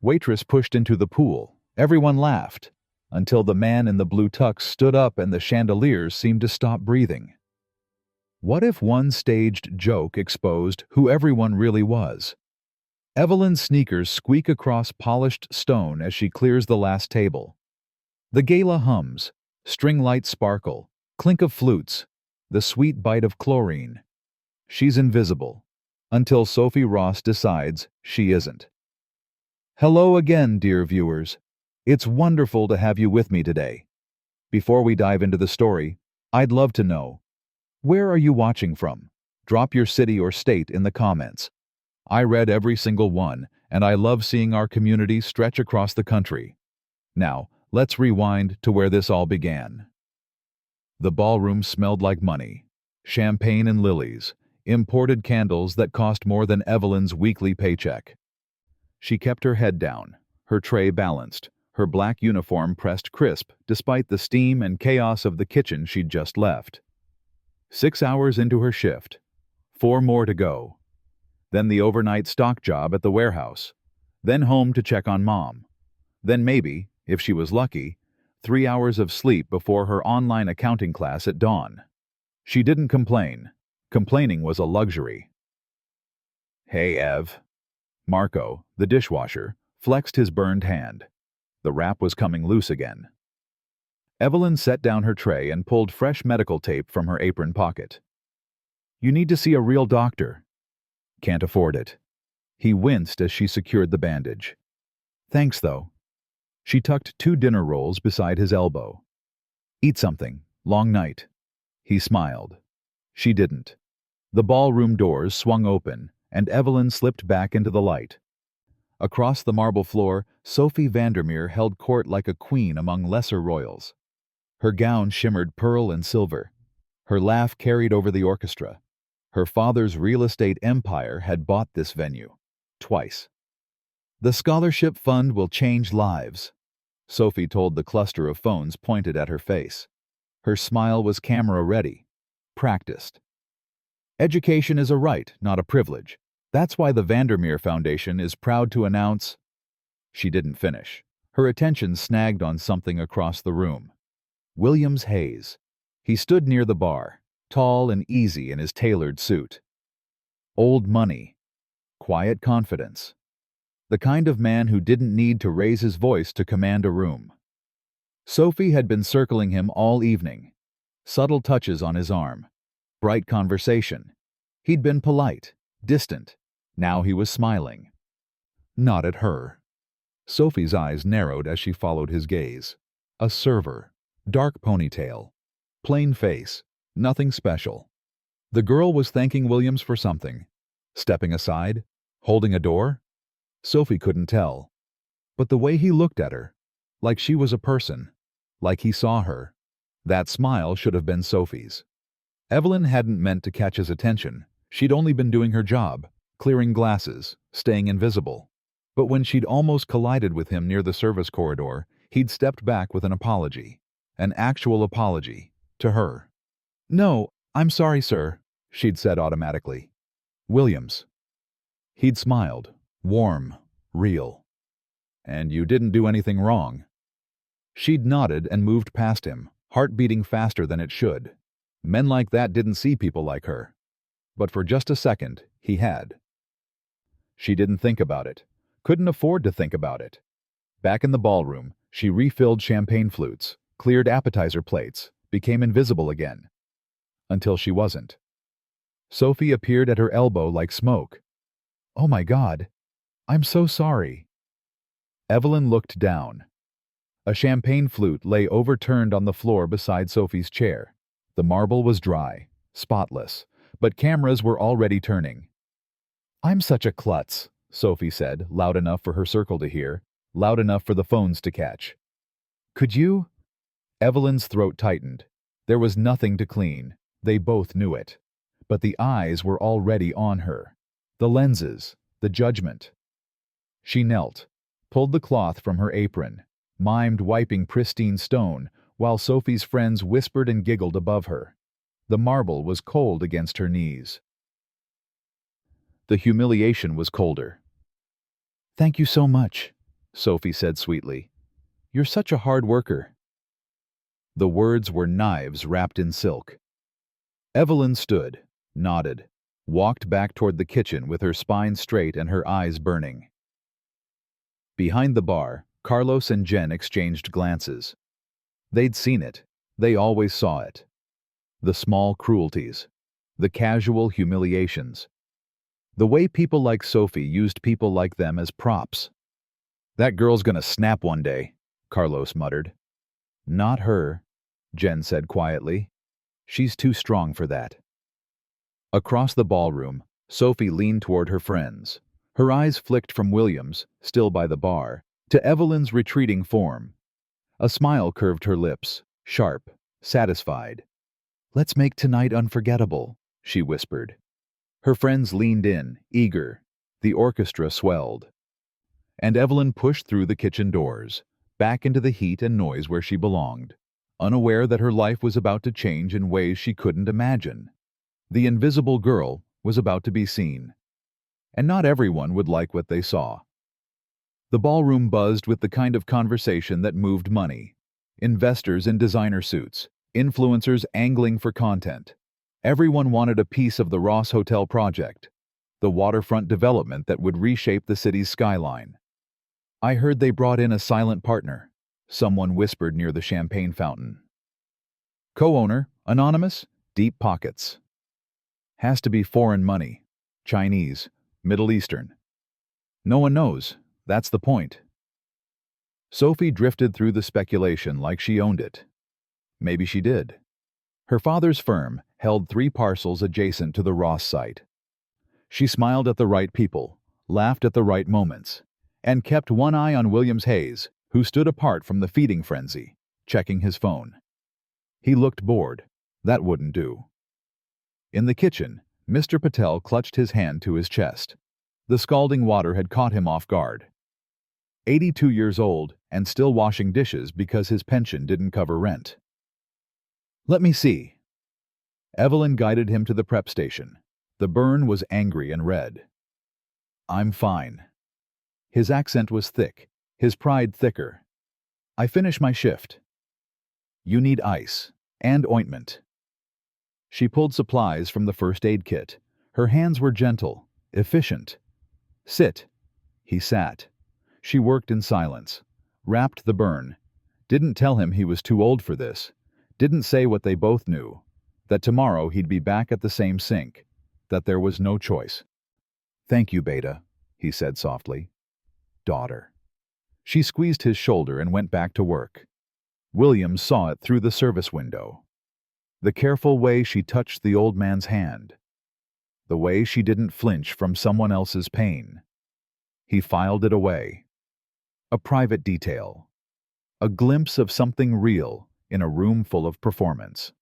Waitress pushed into the pool. Everyone laughed, until the man in the blue tux stood up and the chandeliers seemed to stop breathing. What if one staged joke exposed who everyone really was? Evelyn's sneakers squeak across polished stone as she clears the last table. The gala hums, string lights sparkle, clink of flutes, the sweet bite of chlorine. She's invisible, until Sophie Ross decides she isn't. Hello again, dear viewers. It's wonderful to have you with me today. Before we dive into the story, I'd love to know, where are you watching from? Drop your city or state in the comments. I read every single one, and I love seeing our community stretch across the country. Now, let's rewind to where this all began. The ballroom smelled like money, champagne and lilies, imported candles that cost more than Evelyn's weekly paycheck. She kept her head down, her tray balanced, her black uniform pressed crisp despite the steam and chaos of the kitchen she'd just left. 6 hours into her shift, 4 more to go. Then the overnight stock job at the warehouse. Then home to check on Mom. Then maybe, if she was lucky, 3 hours of sleep before her online accounting class at dawn. She didn't complain. Complaining was a luxury. Hey, Ev. Marco, the dishwasher, flexed his burned hand. The wrap was coming loose again. Evelyn set down her tray and pulled fresh medical tape from her apron pocket. You need to see a real doctor. Can't afford it. He winced as she secured the bandage. Thanks, though. She tucked 2 dinner rolls beside his elbow. Eat something. Long night. He smiled. She didn't. The ballroom doors swung open, and Evelyn slipped back into the light. Across the marble floor, Sophie Vandermeer held court like a queen among lesser royals. Her gown shimmered pearl and silver. Her laugh carried over the orchestra. Her father's real estate empire had bought this venue. Twice. The scholarship fund will change lives, Sophie told the cluster of phones pointed at her face. Her smile was camera-ready, practiced. Education is a right, not a privilege. That's why the Vandermeer Foundation is proud to announce... She didn't finish. Her attention snagged on something across the room. Williams Hayes. He stood near the bar, tall and easy in his tailored suit. Old money. Quiet confidence. The kind of man who didn't need to raise his voice to command a room. Sophie had been circling him all evening. Subtle touches on his arm. Bright conversation. He'd been polite, distant. Now he was smiling. Not at her. Sophie's eyes narrowed as she followed his gaze. A server. Dark ponytail. Plain face. Nothing special. The girl was thanking Williams for something. Stepping aside? Holding a door? Sophie couldn't tell. But the way he looked at her, like she was a person, like he saw her, that smile should have been Sophie's. Evelyn hadn't meant to catch his attention. She'd only been doing her job, clearing glasses, staying invisible. But when she'd almost collided with him near the service corridor, he'd stepped back with an apology. An actual apology. To her. No, I'm sorry, sir, she'd said automatically. Williams. He'd smiled. Warm. Real. And you didn't do anything wrong. She'd nodded and moved past him, heart beating faster than it should. Men like that didn't see people like her. But for just a second, he had. She didn't think about it. Couldn't afford to think about it. Back in the ballroom, she refilled champagne flutes, cleared appetizer plates, became invisible again. Until she wasn't. Sophie appeared at her elbow like smoke. Oh my God. I'm so sorry. Evelyn looked down. A champagne flute lay overturned on the floor beside Sophie's chair. The marble was dry, spotless, but cameras were already turning. I'm such a klutz, Sophie said, loud enough for her circle to hear, loud enough for the phones to catch. Could you? Evelyn's throat tightened. There was nothing to clean. They both knew it. But the eyes were already on her. The lenses, the judgment. She knelt, pulled the cloth from her apron, mimed wiping pristine stone, while Sophie's friends whispered and giggled above her. The marble was cold against her knees. The humiliation was colder. Thank you so much, Sophie said sweetly. "You're such a hard worker." The words were knives wrapped in silk. Evelyn stood, nodded, walked back toward the kitchen with her spine straight and her eyes burning. Behind the bar, Carlos and Jen exchanged glances. They'd seen it. They always saw it. The small cruelties. The casual humiliations. The way people like Sophie used people like them as props. "That girl's gonna snap one day," Carlos muttered. "Not her," Jen said quietly. "She's too strong for that." Across the ballroom, Sophie leaned toward her friends. Her eyes flicked from Williams, still by the bar, to Evelyn's retreating form. A smile curved her lips, sharp, satisfied. "Let's make tonight unforgettable," she whispered. Her friends leaned in, eager. The orchestra swelled. And Evelyn pushed through the kitchen doors, back into the heat and noise where she belonged, unaware that her life was about to change in ways she couldn't imagine. The invisible girl was about to be seen. And not everyone would like what they saw. The ballroom buzzed with the kind of conversation that moved money. Investors in designer suits, influencers angling for content. Everyone wanted a piece of the Ross Hotel project, the waterfront development that would reshape the city's skyline. "I heard they brought in a silent partner," someone whispered near the champagne fountain. "Co-owner, anonymous, deep pockets. Has to be foreign money, Chinese, Middle Eastern. No one knows, that's the point." Sophie drifted through the speculation like she owned it. Maybe she did. Her father's firm held 3 parcels adjacent to the Ross site. She smiled at the right people, laughed at the right moments, and kept one eye on Williams Hayes, who stood apart from the feeding frenzy, checking his phone. He looked bored. That wouldn't do. In the kitchen, Mr. Patel clutched his hand to his chest. The scalding water had caught him off guard. 82 years old and still washing dishes because his pension didn't cover rent. "Let me see." Evelyn guided him to the prep station. The burn was angry and red. "I'm fine." His accent was thick, his pride thicker. "I finish my shift." "You need ice and ointment." She pulled supplies from the first aid kit. Her hands were gentle, efficient. "Sit." He sat. She worked in silence, wrapped the burn, didn't tell him he was too old for this, didn't say what they both knew, that tomorrow he'd be back at the same sink, that there was no choice. "Thank you, Beta," he said softly. "Daughter." She squeezed his shoulder and went back to work. Williams saw it through the service window. The careful way she touched the old man's hand. The way she didn't flinch from someone else's pain. He filed it away. A private detail. A glimpse of something real in a room full of performance.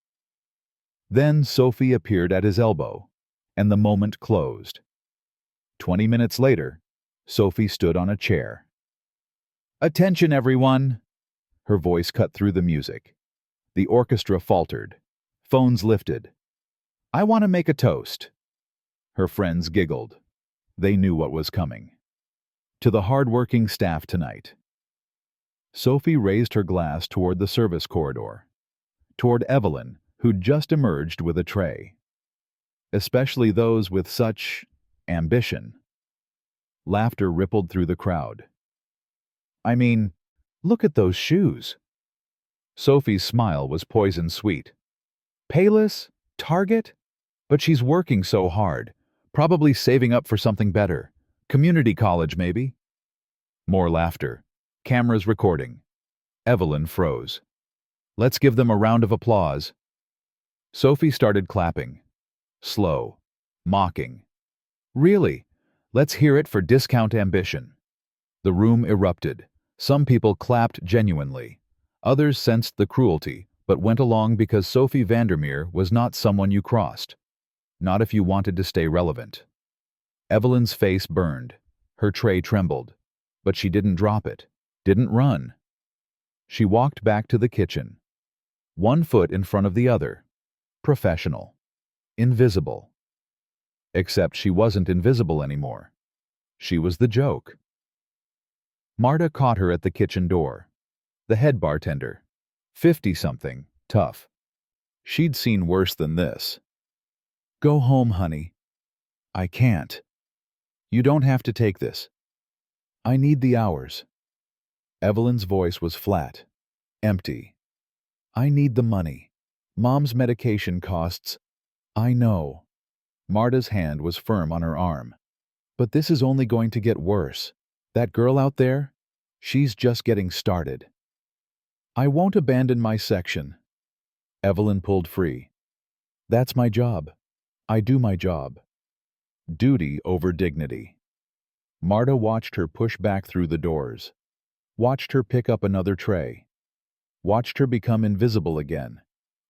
Then Sophie appeared at his elbow, and the moment closed. 20 minutes later, Sophie stood on a chair. "Attention, everyone!" Her voice cut through the music. The orchestra faltered. Phones lifted. "I want to make a toast." Her friends giggled. They knew what was coming. "To the hard-working staff tonight." Sophie raised her glass toward the service corridor, toward Evelyn, who'd just emerged with a tray. Especially those with such ambition. Laughter rippled through the crowd. "I mean, look at those shoes." Sophie's smile was poison sweet. "Payless? Target? But she's working so hard, probably saving up for something better. Community college, maybe?" More laughter. Cameras recording. Evelyn froze. "Let's give them a round of applause." Sophie started clapping. Slow. Mocking. "Really? Let's hear it for discount ambition." The room erupted. Some people clapped genuinely. Others sensed the cruelty, but went along because Sophie Vandermeer was not someone you crossed. Not if you wanted to stay relevant. Evelyn's face burned. Her tray trembled. But she didn't drop it. Didn't run. She walked back to the kitchen. One foot in front of the other. Professional. Invisible. Except she wasn't invisible anymore. She was the joke. Marta caught her at the kitchen door. The head bartender. 50-something, tough. She'd seen worse than this. "Go home, honey." "I can't." "You don't have to take this." "I need the hours." Evelyn's voice was flat, empty. "I need the money. Mom's medication costs—" "I know." Marta's hand was firm on her arm. "But this is only going to get worse. That girl out there? She's just getting started." "I won't abandon my section." Evelyn pulled free. "That's my job. I do my job." Duty over dignity. Marta watched her push back through the doors. Watched her pick up another tray. Watched her become invisible again,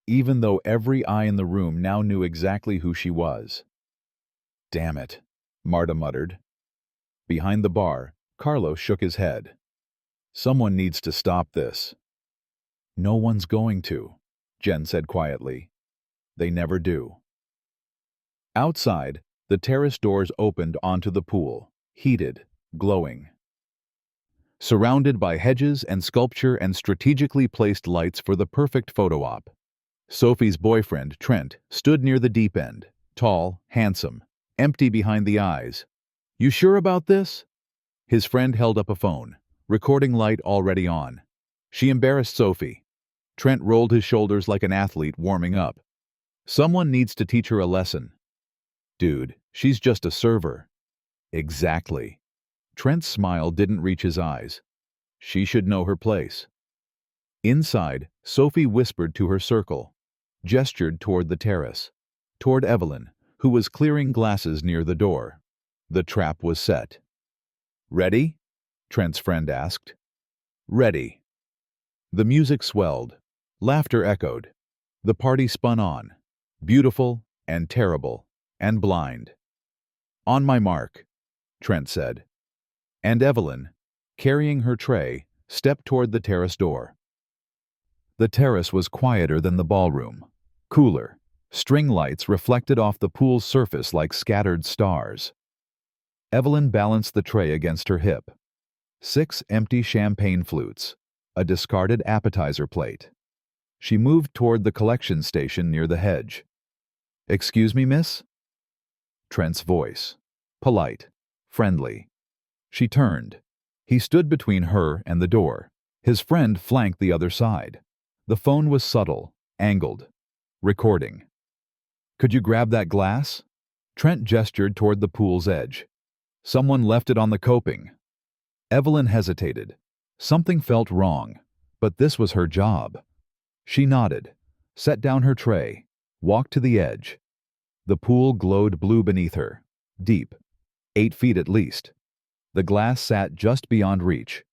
even though every eye in the room now knew exactly who she was. "Damn it," Marta muttered. Behind the bar, Carlos shook his head. "Someone needs to stop this." "No one's going to," Jen said quietly. "They never do." Outside, the terrace doors opened onto the pool, heated, glowing. Surrounded by hedges and sculpture and strategically placed lights for the perfect photo op. Sophie's boyfriend, Trent, stood near the deep end, tall, handsome, empty behind the eyes. "You sure about this?" His friend held up a phone, recording light already on. She embarrassed Sophie. Trent rolled his shoulders like an athlete warming up. "Someone needs to teach her a lesson." "Dude, she's just a server." "Exactly." Trent's smile didn't reach his eyes. She should know her place. Inside, Sophie whispered to her circle, gestured toward the terrace, toward Evelyn, who was clearing glasses near the door. The trap was set. "Ready?" Trent's friend asked. "Ready." The music swelled. Laughter echoed. The party spun on, beautiful and terrible and blind. "On my mark," Trent said. And Evelyn, carrying her tray, stepped toward the terrace door. The terrace was quieter than the ballroom, cooler. String lights reflected off the pool's surface like scattered stars. Evelyn balanced the tray against her hip. 6 empty champagne flutes, a discarded appetizer plate. She moved toward the collection station near the hedge. "Excuse me, miss?" Trent's voice. Polite, friendly. She turned. He stood between her and the door. His friend flanked the other side. The phone was subtle, angled. Recording. "Could you grab that glass?" Trent gestured toward the pool's edge. "Someone left it on the coping." Evelyn hesitated. Something felt wrong, but this was her job. She nodded, set down her tray, walked to the edge. The pool glowed blue beneath her, deep, 8 feet at least. The glass sat just beyond reach.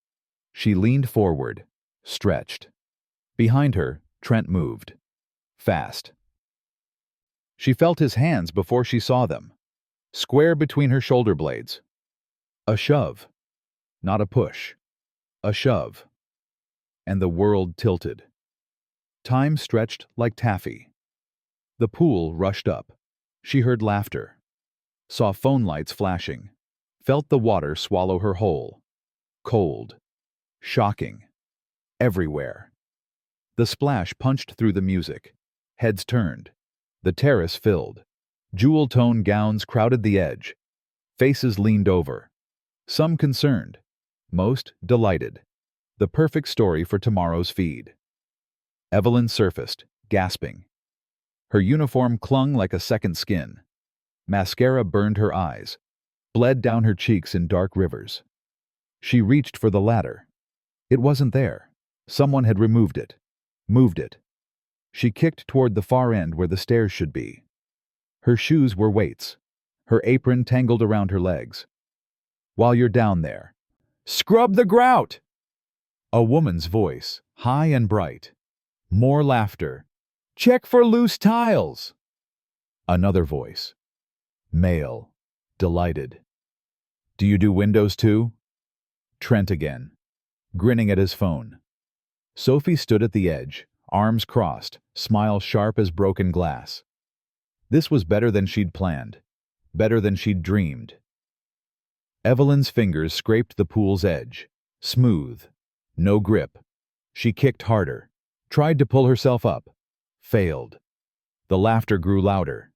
She leaned forward, stretched. Behind her, Trent moved. Fast. She felt his hands before she saw them, square between her shoulder blades. A shove. Not a push. A shove. And the world tilted. Time stretched like taffy. The pool rushed up. She heard laughter. Saw phone lights flashing. Felt the water swallow her whole. Cold. Shocking. Everywhere. The splash punched through the music. Heads turned. The terrace filled. Jewel-toned gowns crowded the edge. Faces leaned over. Some concerned. Most delighted. The perfect story for tomorrow's feed. Evelyn surfaced, gasping. Her uniform clung like a second skin. Mascara burned her eyes, bled down her cheeks in dark rivers. She reached for the ladder. It wasn't there. Someone had removed it. Moved it. She kicked toward the far end where the stairs should be. Her shoes were weights. Her apron tangled around her legs. "While you're down there, scrub the grout!" A woman's voice, high and bright. More laughter. "Check for loose tiles!" Another voice. Male. Delighted. "Do you do windows too?" Trent again, grinning at his phone. Sophie stood at the edge, arms crossed, smile sharp as broken glass. This was better than she'd planned. Better than she'd dreamed. Evelyn's fingers scraped the pool's edge, Smooth. No grip. She kicked harder. Tried to pull herself up. Failed. The laughter grew louder.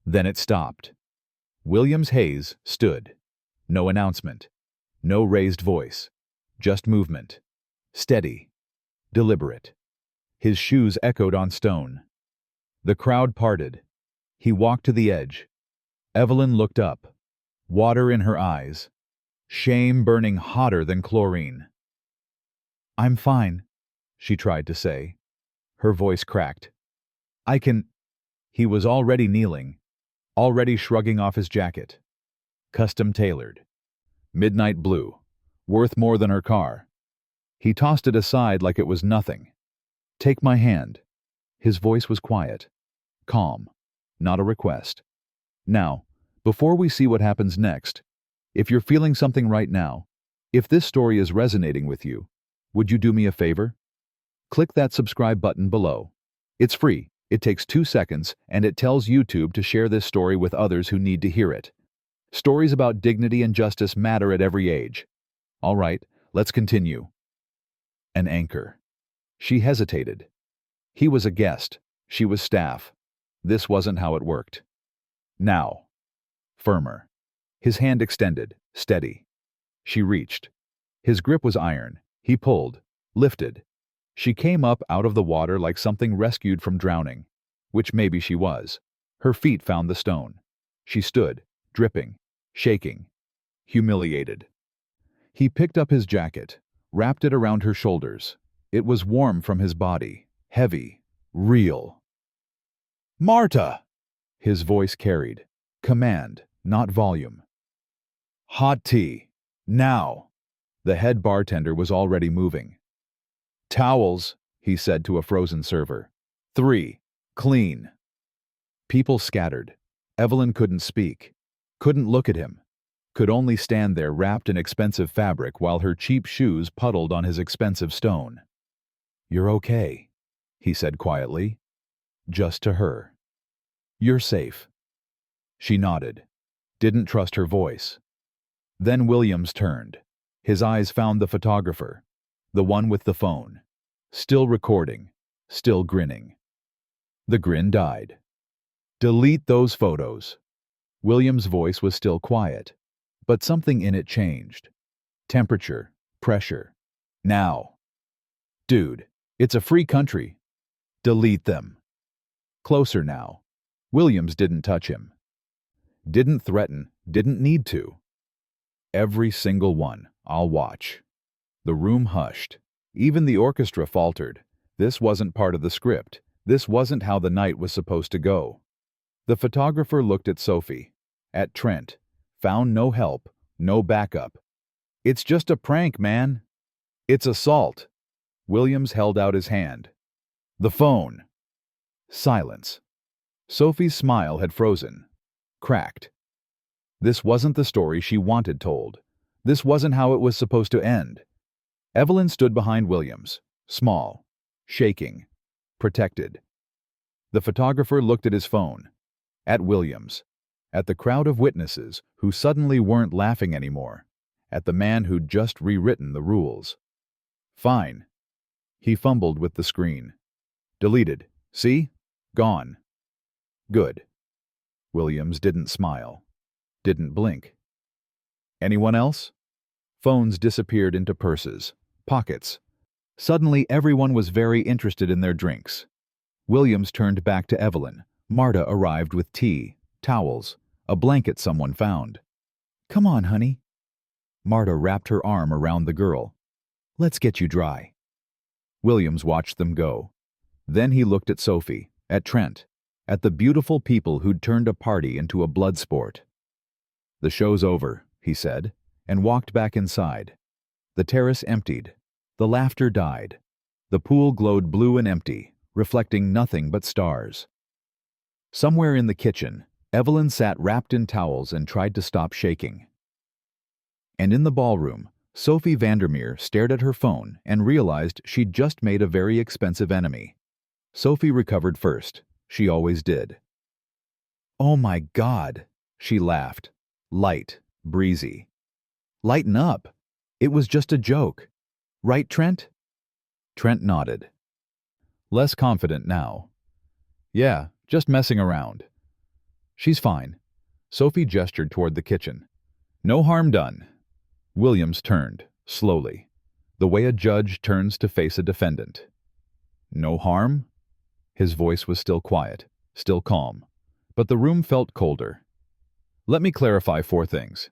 Then it stopped. Williams Hayes stood. No announcement. No raised voice. Just movement. Steady. Deliberate. His shoes echoed on stone. The crowd parted. He walked to the edge. Evelyn looked up. Water in her eyes. Shame burning hotter than chlorine. "I'm fine," she tried to say. Her voice cracked. "I can—" He was already kneeling, already shrugging off his jacket. Custom tailored. Midnight blue. Worth more than her car. He tossed it aside like it was nothing. "Take my hand." His voice was quiet. Calm. Not a request. "Now, before we see what happens next, if you're feeling something right now, if this story is resonating with you, would you do me a favor? Click that subscribe button below. It's free, it takes 2 seconds, and it tells YouTube to share this story with others who need to hear it. Stories about dignity and justice matter at every age. All right, let's continue. An anchor. She hesitated. He was a guest. She was staff. This wasn't how it worked. Now. Firmer. His hand extended, steady. She reached. His grip was iron. He pulled, lifted. She came up out of the water like something rescued from drowning, which maybe she was. Her feet found the stone. She stood, dripping, shaking, humiliated. He picked up his jacket, wrapped it around her shoulders. It was warm from his body, heavy, real. "Marta!" His voice carried. Command, not volume. "Hot tea. Now." The head bartender was already moving. "Towels," he said to a frozen server. 3. Clean. People scattered. Evelyn couldn't speak. Couldn't look at him. Could only stand there wrapped in expensive fabric while her cheap shoes puddled on his expensive stone. "You're okay," he said quietly. Just to her. "You're safe." She nodded. Didn't trust her voice. Then Williams turned. His eyes found the photographer, the one with the phone. Still recording, still grinning. The grin died. "Delete those photos." Williams' voice was still quiet, but something in it changed. Temperature, pressure. "Now." "Dude, it's a free country. Delete them." Closer now. Williams didn't touch him. Didn't threaten, didn't need to. "Every single one. I'll watch." The room hushed. Even the orchestra faltered. This wasn't part of the script. This wasn't how the night was supposed to go. The photographer looked at Sophie, at Trent, found no help, no backup. "It's just a prank, man." "It's assault." Williams held out his hand. "The phone." Silence. Sophie's smile had frozen. Cracked. This wasn't the story she wanted told. This wasn't how it was supposed to end. Evelyn stood behind Williams, small, shaking, protected. The photographer looked at his phone, at Williams, at the crowd of witnesses who suddenly weren't laughing anymore, at the man who'd just rewritten the rules. "Fine." He fumbled with the screen. "Deleted. See? Gone." "Good." Williams didn't smile, didn't blink. "Anyone else?" Phones disappeared into purses, pockets. Suddenly everyone was very interested in their drinks. Williams turned back to Evelyn. Marta arrived with tea, towels, a blanket someone found. "Come on, honey." Marta wrapped her arm around the girl. "Let's get you dry." Williams watched them go. Then he looked at Sophie, at Trent, at the beautiful people who'd turned a party into a blood sport. "The show's over," he said, and walked back inside. The terrace emptied. The laughter died. The pool glowed blue and empty, reflecting nothing but stars. Somewhere in the kitchen, Evelyn sat wrapped in towels and tried to stop shaking. And in the ballroom, Sophie Vandermeer stared at her phone and realized she'd just made a very expensive enemy. Sophie recovered first. She always did. "Oh my God," she laughed. Light, breezy. "Lighten up." It was just a joke. Right, Trent? Trent nodded. Less confident now. Yeah, just messing around. She's fine. Sophie gestured toward the kitchen. No harm done. Williams turned, slowly, the way a judge turns to face a defendant. No harm? His voice was still quiet, still calm, but the room felt colder. Let me clarify 4 things.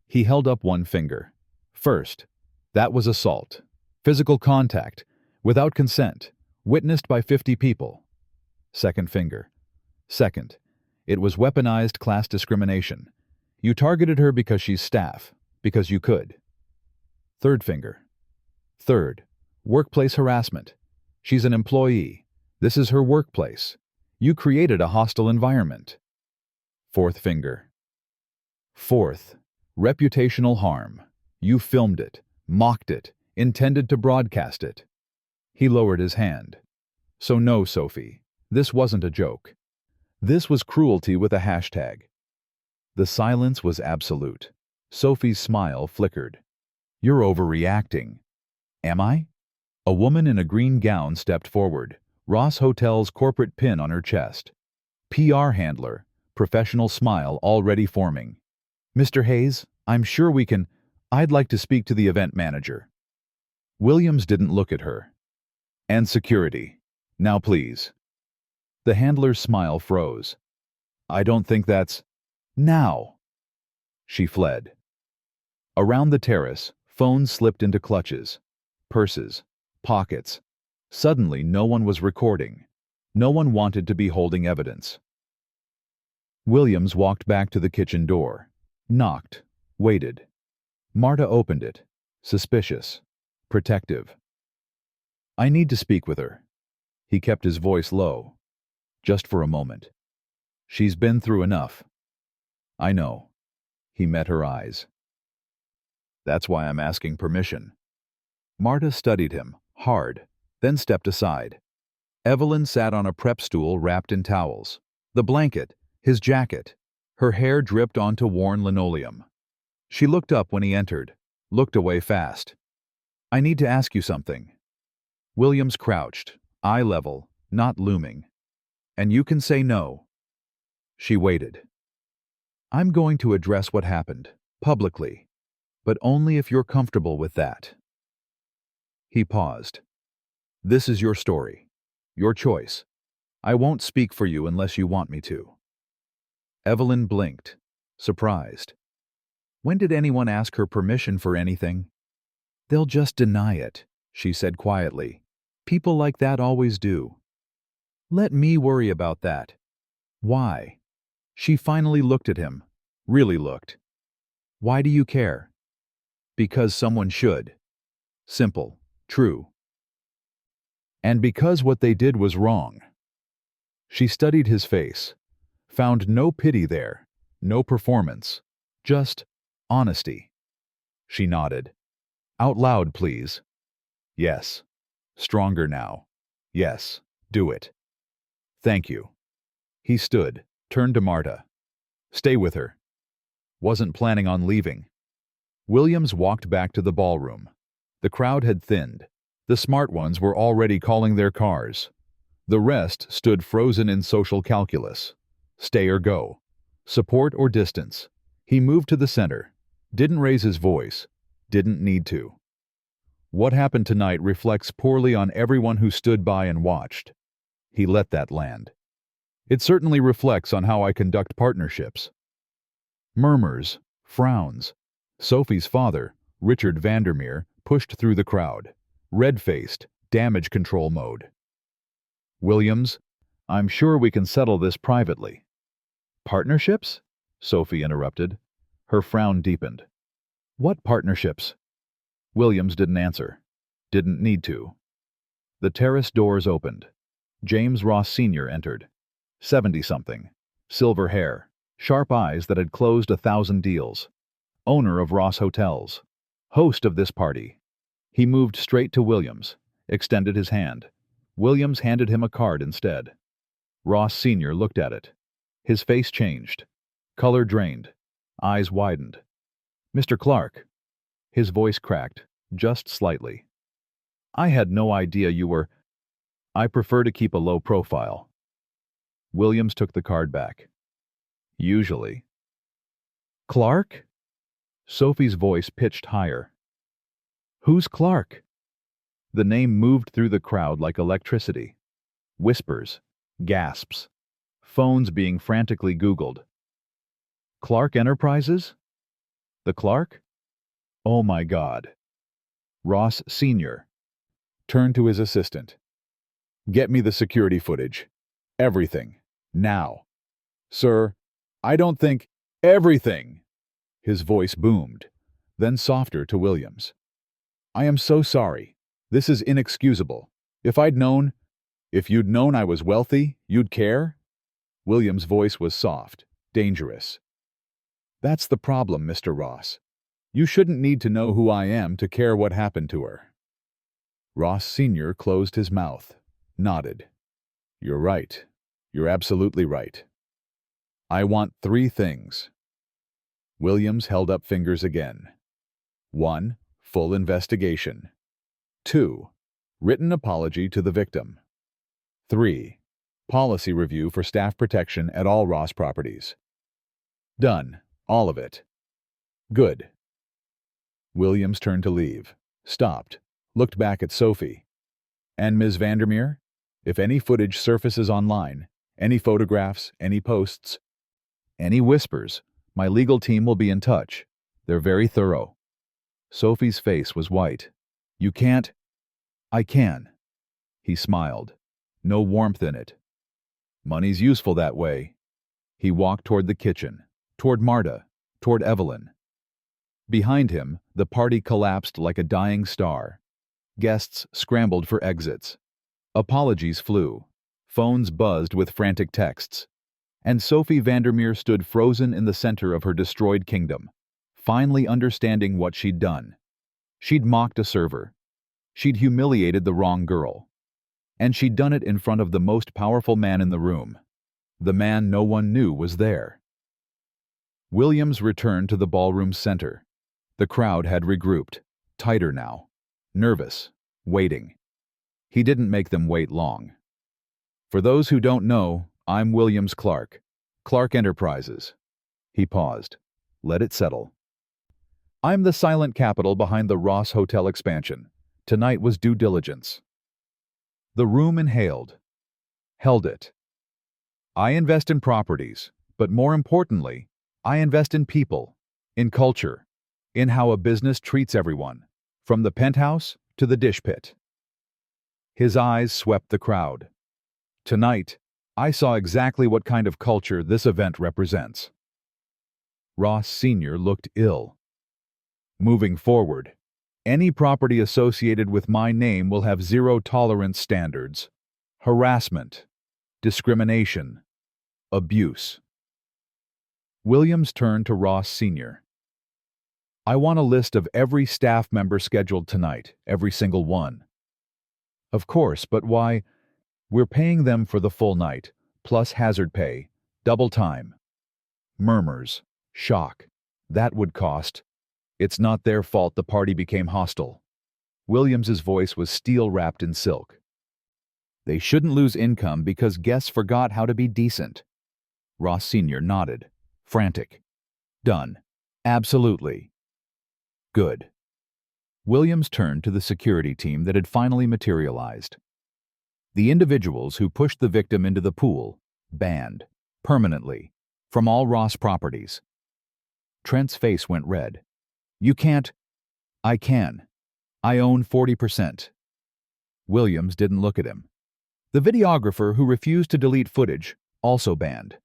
He held up one finger. First, that was assault. Physical contact, without consent, witnessed by 50 people. Second finger. Second, it was weaponized class discrimination. You targeted her because she's staff, because you could. Third finger. Third, workplace harassment. She's an employee. This is her workplace. You created a hostile environment. Fourth finger. Fourth, reputational harm. You filmed it, mocked it, intended to broadcast it. He lowered his hand. So no, Sophie, this wasn't a joke. This was cruelty with a hashtag. The silence was absolute. Sophie's smile flickered. You're overreacting. Am I? A woman in a green gown stepped forward, Ross Hotel's corporate pin on her chest. PR handler, professional smile already forming. Mr. Hayes, I'm sure we can. I'd like to speak to the event manager. Williams didn't look at her. And security. Now please. The handler's smile froze. I don't think that's... Now. She fled. Around the terrace, phones slipped into clutches. Purses. Pockets. Suddenly no one was recording. No one wanted to be holding evidence. Williams walked back to the kitchen door. Knocked. Waited. Marta opened it. Suspicious. Protective. I need to speak with her. He kept his voice low. Just for a moment. She's been through enough. I know. He met her eyes. That's why I'm asking permission. Marta studied him, hard, then stepped aside. Evelyn sat on a prep stool wrapped in towels. The blanket, his jacket. Her hair dripped onto worn linoleum. She looked up when he entered, looked away fast. I need to ask you something. Williams crouched, eye level, not looming. And you can say no. She waited. I'm going to address what happened, publicly, but only if you're comfortable with that. He paused. This is your story. Your choice. I won't speak for you unless you want me to. Evelyn blinked, surprised. When did anyone ask her permission for anything? They'll just deny it, she said quietly. People like that always do. Let me worry about that. Why? She finally looked at him, really looked. Why do you care? Because someone should. Simple, true. And because what they did was wrong. She studied his face, found no pity there, no performance, just honesty. She nodded. Out loud, please. Yes. Stronger now. Yes, do it. Thank you. He stood, turned to Marta. Stay with her. Wasn't planning on leaving. Williams walked back to the ballroom. The crowd had thinned. The smart ones were already calling their cars. The rest stood frozen in social calculus. Stay or go. Support or distance. He moved to the center. Didn't raise his voice. Didn't need to. What happened tonight reflects poorly on everyone who stood by and watched. He let that land. It certainly reflects on how I conduct partnerships. Murmurs, frowns. Sophie's father, Richard Vandermeer, pushed through the crowd. Red-faced, damage control mode. Williams, I'm sure we can settle this privately. Partnerships? Sophie interrupted. Her frown deepened. What partnerships? Williams didn't answer. Didn't need to. The terrace doors opened. James Ross Sr. entered. 70-something. Silver hair. Sharp eyes that had closed 1,000 deals. Owner of Ross Hotels. Host of this party. He moved straight to Williams, extended his hand. Williams handed him a card instead. Ross Sr. looked at it. His face changed. Color drained. Eyes widened. Mr. Clark. His voice cracked, just slightly. I had no idea you were. I prefer to keep a low profile. Williams took the card back. Usually. Clark? Sophie's voice pitched higher. Who's Clark? The name moved through the crowd like electricity. Whispers, gasps, phones being frantically Googled. Clark Enterprises? The Clark? Oh my God. Ross Sr. turned to his assistant. Get me the security footage. Everything. Now. Sir, I don't think everything. His voice boomed, then softer to Williams. I am so sorry. This is inexcusable. If you'd known I was wealthy, you'd care? Williams' voice was soft, dangerous. That's the problem, Mr. Ross. You shouldn't need to know who I am to care what happened to her. Ross Sr. closed his mouth, nodded. You're right. You're absolutely right. I want 3 things. Williams held up fingers again. 1. Full investigation. 2. Written apology to the victim. 3. Policy review for staff protection at all Ross properties. Done. All of it. Good. Williams turned to leave, stopped, looked back at Sophie. And Ms. Vandermeer? If any footage surfaces online, any photographs, any posts, any whispers, my legal team will be in touch. They're very thorough. Sophie's face was white. You can't. I can. He smiled. No warmth in it. Money's useful that way. He walked toward the kitchen, toward Marta, toward Evelyn. Behind him, the party collapsed like a dying star. Guests scrambled for exits. Apologies flew. Phones buzzed with frantic texts. And Sophie Vandermeer stood frozen in the center of her destroyed kingdom, finally understanding what she'd done. She'd mocked a server. She'd humiliated the wrong girl. And she'd done it in front of the most powerful man in the room. The man no one knew was there. Williams returned to the ballroom's center. The crowd had regrouped, tighter now, nervous, waiting. He didn't make them wait long. For those who don't know, I'm Williams Clark, Clark Enterprises. He paused. Let it settle. I'm the silent capital behind the Ross Hotel expansion. Tonight was due diligence. The room inhaled, held it. I invest in properties, but more importantly, I invest in people, in culture, in how a business treats everyone, from the penthouse to the dish pit. His eyes swept the crowd. Tonight, I saw exactly what kind of culture this event represents. Ross Sr. looked ill. Moving forward, any property associated with my name will have zero-tolerance standards, harassment, discrimination, abuse. Williams turned to Ross Sr. I want a list of every staff member scheduled tonight, every single one. Of course, but why? We're paying them for the full night, plus hazard pay, double time. Murmurs, shock. That would cost. It's not their fault the party became hostile. Williams's voice was steel-wrapped in silk. They shouldn't lose income because guests forgot how to be decent. Ross Sr. nodded, frantic. Done. Absolutely. Good. Williams turned to the security team that had finally materialized. The individuals who pushed the victim into the pool, banned, permanently, from all Ross properties. Trent's face went red. You can't. I can. I own 40%. Williams didn't look at him. The videographer who refused to delete footage, also banned.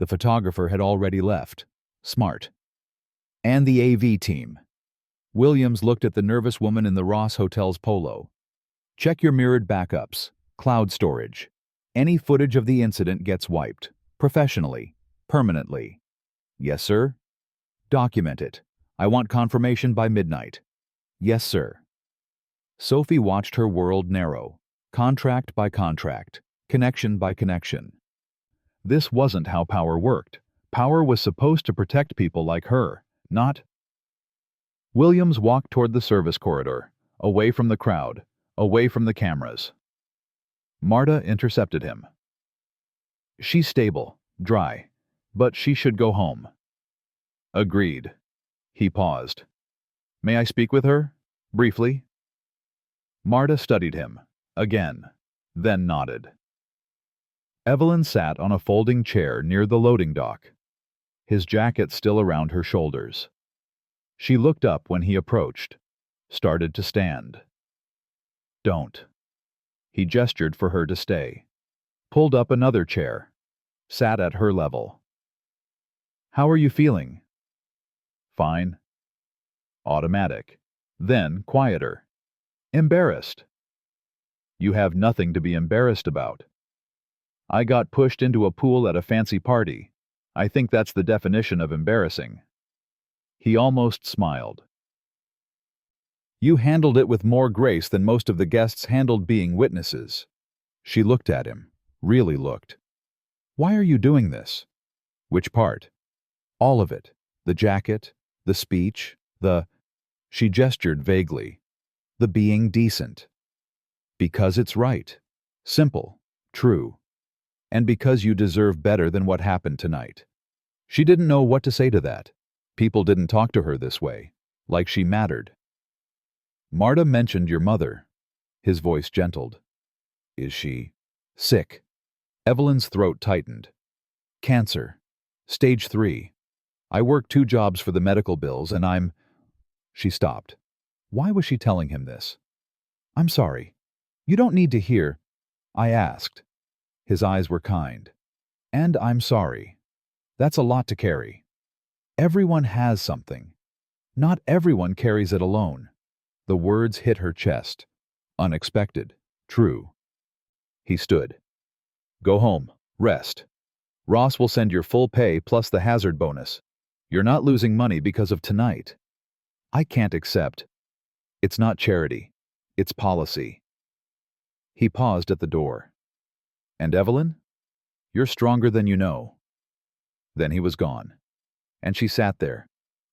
The photographer had already left. Smart. And the AV team. Williams looked at the nervous woman in the Ross Hotel's polo. Check your mirrored backups, cloud storage. Any footage of the incident gets wiped, professionally, permanently. Yes, sir? Document it. I want confirmation by midnight. Yes, sir. Sophie watched her world narrow, contract by contract, connection by connection. This wasn't how power worked. Power was supposed to protect people like her, not. Williams walked toward the service corridor, away from the crowd, away from the cameras. Marta intercepted him. She's stable, dry, but she should go home. Agreed. He paused. May I speak with her? Briefly? Marta studied him, again, then nodded. Evelyn sat on a folding chair near the loading dock, his jacket still around her shoulders. She looked up when he approached, started to stand. Don't. He gestured for her to stay, pulled up another chair, sat at her level. How are you feeling? Fine. Automatic. Then quieter. Embarrassed. You have nothing to be embarrassed about. I got pushed into a pool at a fancy party. I think that's the definition of embarrassing. He almost smiled. You handled it with more grace than most of the guests handled being witnesses. She looked at him, really looked. Why are you doing this? Which part? All of it. The jacket, the speech, She gestured vaguely. The being decent. Because it's right. Simple. True. And because you deserve better than what happened tonight. She didn't know what to say to that. People didn't talk to her this way, like she mattered. Marta mentioned your mother. His voice gentled. Is she sick? Evelyn's throat tightened. Cancer. Stage 3. I work 2 jobs for the medical bills and I'm... She stopped. Why was she telling him this? I'm sorry. You don't need to hear. I asked. His eyes were kind. And I'm sorry. That's a lot to carry. Everyone has something. Not everyone carries it alone. The words hit her chest. Unexpected. True. He stood. Go home. Rest. Ross will send your full pay plus the hazard bonus. You're not losing money because of tonight. I can't accept. It's not charity. It's policy. He paused at the door. And Evelyn? You're stronger than you know. Then he was gone. And she sat there,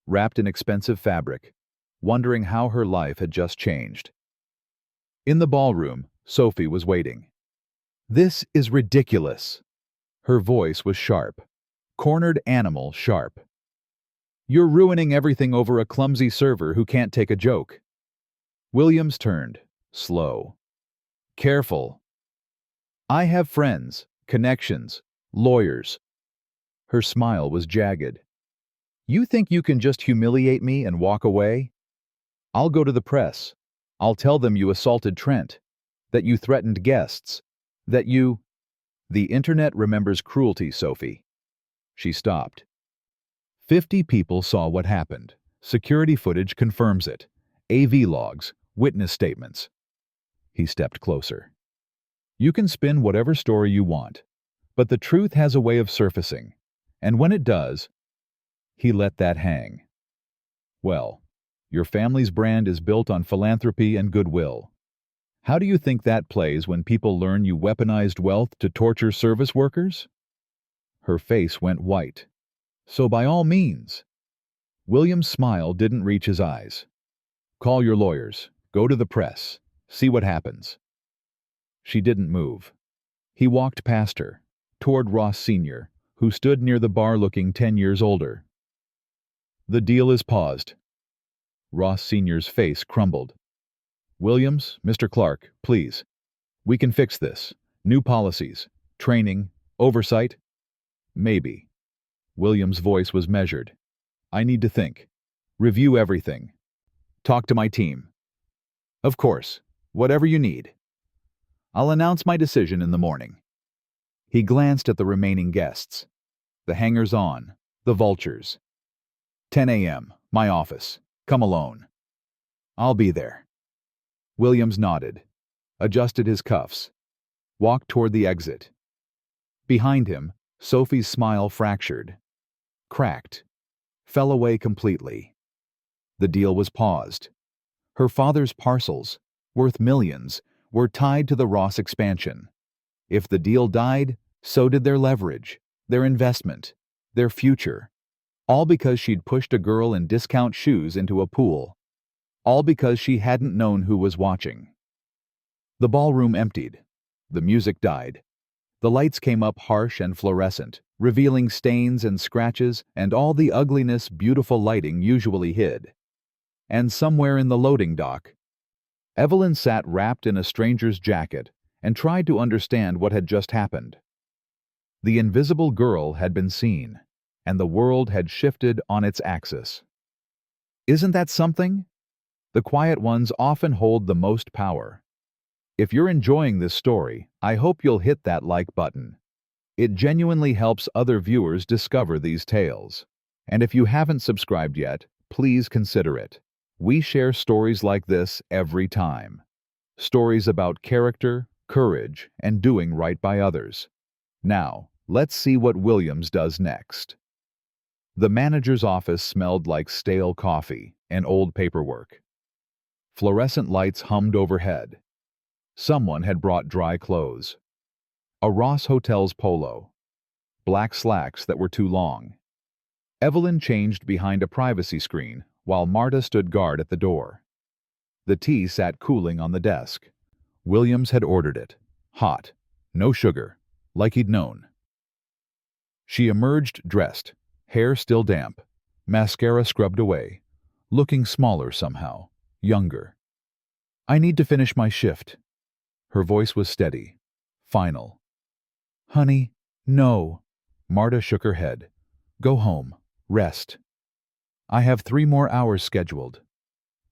wrapped in expensive fabric, wondering how her life had just changed. In the ballroom, Sophie was waiting. This is ridiculous. Her voice was sharp. Cornered animal sharp. You're ruining everything over a clumsy server who can't take a joke. Williams turned, slow. Careful. I have friends, connections, lawyers. Her smile was jagged. You think you can just humiliate me and walk away? I'll go to the press. I'll tell them you assaulted Trent, that you threatened guests, that you... The internet remembers cruelty, Sophie. She stopped. 50 people saw what happened. Security footage confirms it. AV logs, witness statements. He stepped closer. You can spin whatever story you want, but the truth has a way of surfacing, and when it does, he let that hang. Well, your family's brand is built on philanthropy and goodwill. How do you think that plays when people learn you weaponized wealth to torture service workers? Her face went white. So by all means. William's smile didn't reach his eyes. Call your lawyers. Go to the press. See what happens. She didn't move. He walked past her, toward Ross Sr., who stood near the bar looking 10 years older. The deal is paused. Ross Sr.'s face crumbled. Williams, Mr. Clark, please. We can fix this. New policies, training, oversight. Maybe. Williams' voice was measured. I need to think. Review everything. Talk to my team. Of course, whatever you need. I'll announce my decision in the morning. He glanced at the remaining guests. The hangers-on, the vultures. 10 a.m., my office. Come alone. I'll be there. Williams nodded, adjusted his cuffs, walked toward the exit. Behind him, Sophie's smile fractured, cracked, fell away completely. The deal was paused. Her father's parcels, worth millions, were tied to the Ross expansion. If the deal died, so did their leverage, their investment, their future. All because she'd pushed a girl in discount shoes into a pool. All because she hadn't known who was watching. The ballroom emptied. The music died. The lights came up harsh and fluorescent, revealing stains and scratches and all the ugliness beautiful lighting usually hid. And somewhere in the loading dock, Evelyn sat wrapped in a stranger's jacket and tried to understand what had just happened. The invisible girl had been seen, and the world had shifted on its axis. Isn't that something? The quiet ones often hold the most power. If you're enjoying this story, I hope you'll hit that like button. It genuinely helps other viewers discover these tales. And if you haven't subscribed yet, please consider it. We share stories like this every time. Stories about character, courage, and doing right by others. Now, let's see what Williams does next. The manager's office smelled like stale coffee and old paperwork. Fluorescent lights hummed overhead. Someone had brought dry clothes. A Ross Hotel's polo. Black slacks that were too long. Evelyn changed behind a privacy screen while Marta stood guard at the door. The tea sat cooling on the desk. Williams had ordered it. Hot. No sugar. Like he'd known. She emerged dressed, hair still damp, mascara scrubbed away, looking smaller somehow, younger. I need to finish my shift. Her voice was steady, final. Honey, no. Marta shook her head. Go home. Rest. I have 3 more hours scheduled.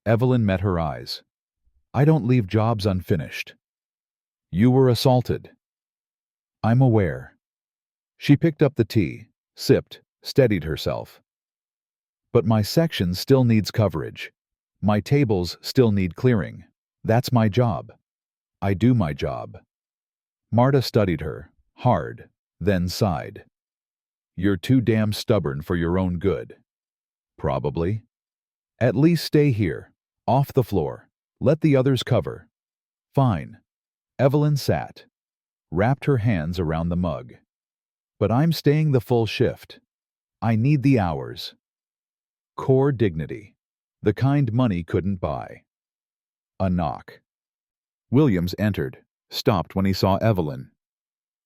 Evelyn met her eyes. I don't leave jobs unfinished. You were assaulted. I'm aware. She picked up the tea, sipped, steadied herself. But my section still needs coverage. My tables still need clearing. That's my job. I do my job. Marta studied her, hard, then sighed. You're too damn stubborn for your own good. Probably. At least stay here, off the floor. Let the others cover. Fine. Evelyn sat, wrapped her hands around the mug. But I'm staying the full shift. I need the hours. Core dignity. The kind money couldn't buy. A knock. Williams entered, stopped when he saw Evelyn.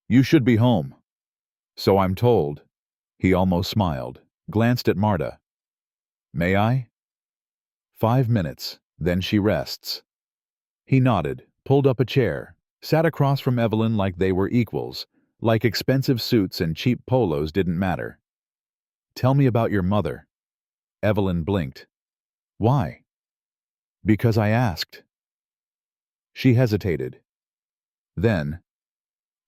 You should be home. So I'm told. He almost smiled, glanced at Marta. May I? 5 minutes, then she rests. He nodded, pulled up a chair, sat across from Evelyn like they were equals, like expensive suits and cheap polos didn't matter. Tell me about your mother. Evelyn blinked. Why? Because I asked. She hesitated. Then,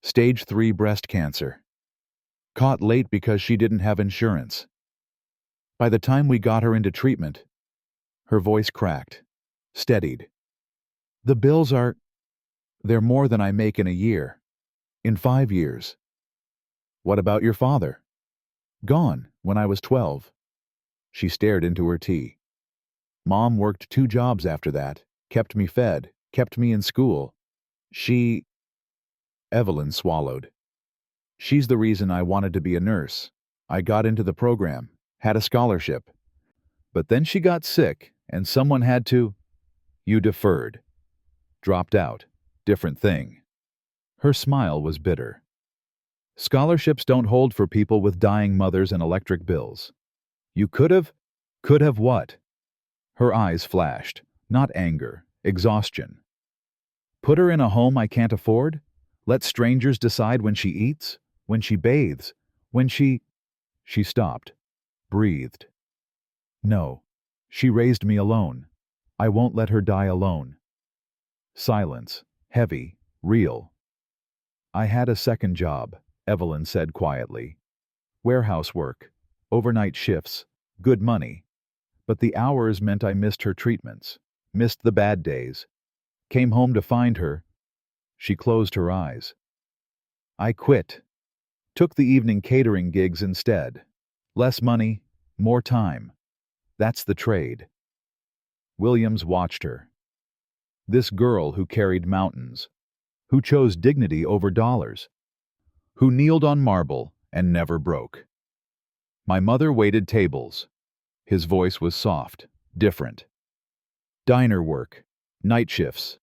stage 3 breast cancer. Caught late because she didn't have insurance. By the time we got her into treatment, her voice cracked, steadied. The bills they're more than I make in a year. In 5 years. What about your father? Gone when I was 12. She stared into her tea. Mom worked 2 jobs after that, kept me fed, kept me in school. Evelyn swallowed. She's the reason I wanted to be a nurse. I got into the program, had a scholarship. But then she got sick, and someone had to. You deferred. Dropped out. Different thing. Her smile was bitter. Scholarships don't hold for people with dying mothers and electric bills. You could have? Could have what? Her eyes flashed. Not anger, exhaustion. Put her in a home I can't afford? Let strangers decide when she eats? When she bathes? When she... She stopped. Breathed. No. She raised me alone. I won't let her die alone. Silence. Heavy. Real. I had a second job, Evelyn said quietly. Warehouse work. Overnight shifts. Good money. But the hours meant I missed her treatments. Missed the bad days. Came home to find her. She closed her eyes. I quit. Took the evening catering gigs instead. Less money, more time. That's the trade. Williams watched her. This girl who carried mountains, who chose dignity over dollars, who kneeled on marble and never broke. My mother waited tables. His voice was soft, different. Diner work, night shifts.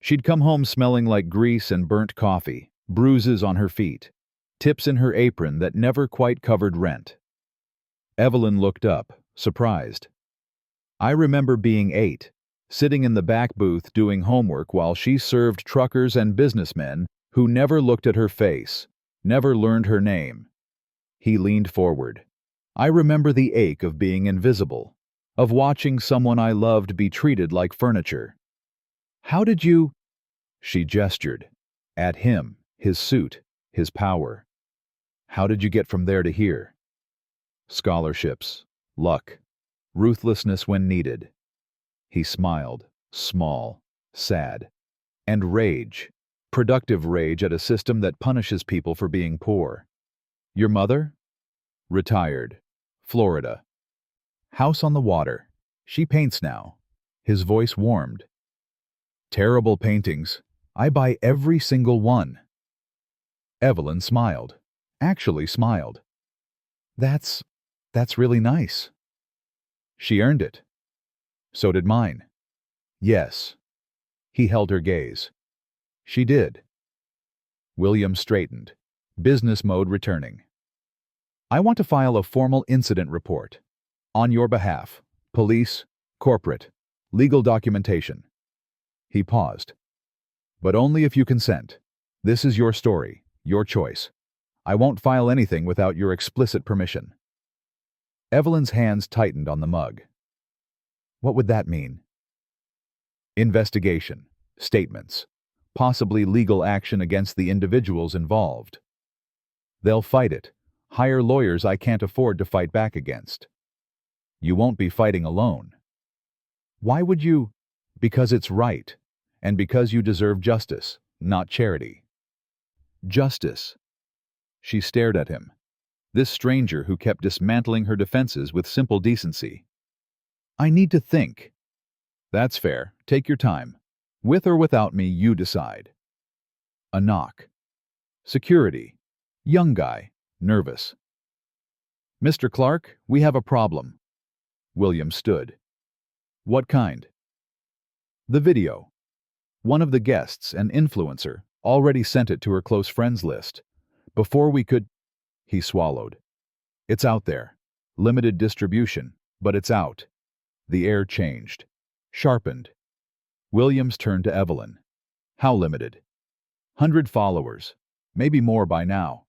She'd come home smelling like grease and burnt coffee, bruises on her feet, tips in her apron that never quite covered rent. Evelyn looked up, surprised. I remember being 8, sitting in the back booth doing homework while she served truckers and businessmen who never looked at her face, never learned her name. He leaned forward. I remember the ache of being invisible, of watching someone I loved be treated like furniture. How did you? She gestured. At him, his suit, his power. How did you get from there to here? Scholarships, luck, ruthlessness when needed. He smiled, small, sad. And rage, productive rage at a system that punishes people for being poor. Your mother? Retired. Florida. House on the water. She paints now. His voice warmed. Terrible paintings. I buy every single one. Evelyn smiled. Actually smiled. That's really nice. She earned it. So did mine. Yes. He held her gaze. She did. William straightened, business mode returning. I want to file a formal incident report. On your behalf. Police, corporate, legal documentation. He paused. But only if you consent. This is your story, your choice. I won't file anything without your explicit permission. Evelyn's hands tightened on the mug. What would that mean? Investigation, statements, possibly legal action against the individuals involved. They'll fight it. Hire lawyers I can't afford to fight back against. You won't be fighting alone. Why would you? Because it's right, and because you deserve justice, not charity. Justice. She stared at him, this stranger who kept dismantling her defenses with simple decency. I need to think. That's fair. Take your time. With or without me, you decide. A knock. Security. Young guy. Nervous. Mr. Clark, we have a problem. William stood. What kind? The video. One of the guests, an influencer, already sent it to her close friends list. Before we could... He swallowed. It's out there. Limited distribution, but it's out. The air changed. Sharpened. Williams turned to Evelyn. How limited? 100 followers. Maybe more by now.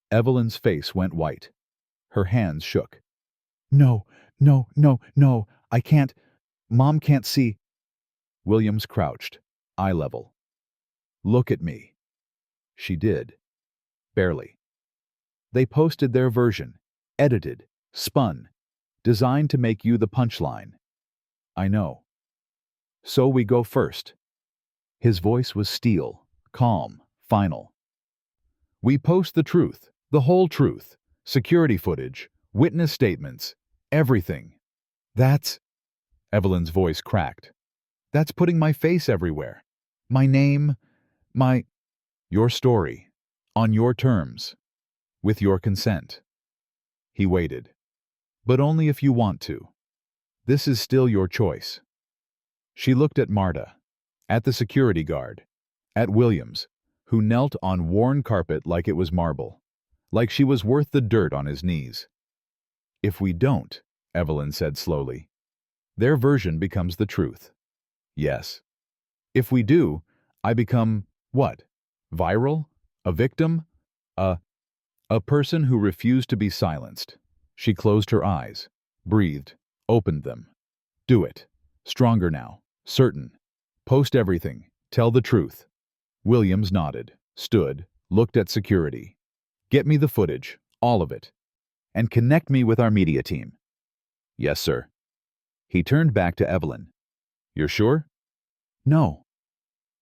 Evelyn's face went white. Her hands shook. No, I can't. Mom can't see. Williams crouched, eye level. Look at me. She did. Barely. They posted their version, edited, spun, designed to make you the punchline. I know. So we go first. His voice was steel, calm, final. We post the truth, the whole truth, security footage, witness statements, everything. That's... Evelyn's voice cracked. That's putting my face everywhere. My name, your story, on your terms, with your consent. He waited. But only if you want to. This is still your choice. She looked at Marta, at the security guard, at Williams, who knelt on worn carpet like it was marble, like she was worth the dirt on his knees. If we don't, Evelyn said slowly, their version becomes the truth. Yes. If we do, I become, what? Viral? A victim? A person who refused to be silenced. She closed her eyes, breathed, opened them. Do it. Stronger now. Certain. Post everything. Tell the truth. Williams nodded, stood, looked at security. Get me the footage, all of it. And connect me with our media team. Yes, sir. He turned back to Evelyn. You're sure? No.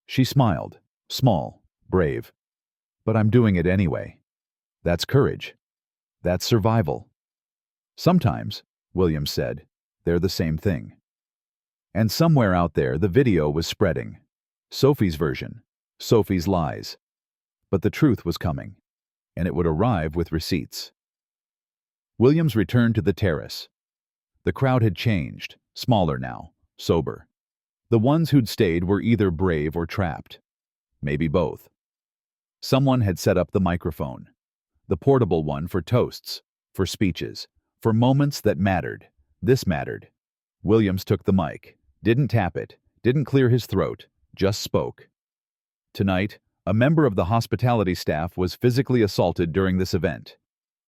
She smiled, small, brave. But I'm doing it anyway. That's courage. That's survival. Sometimes, Williams said, they're the same thing. And somewhere out there the video was spreading. Sophie's version, Sophie's lies. But the truth was coming, and it would arrive with receipts. Williams returned to the terrace. The crowd had changed, smaller now, sober. The ones who'd stayed were either brave or trapped. Maybe both. Someone had set up the microphone. The portable one for toasts, for speeches, for moments that mattered. This mattered. Williams took the mic, didn't tap it, didn't clear his throat, just spoke. Tonight, a member of the hospitality staff was physically assaulted during this event.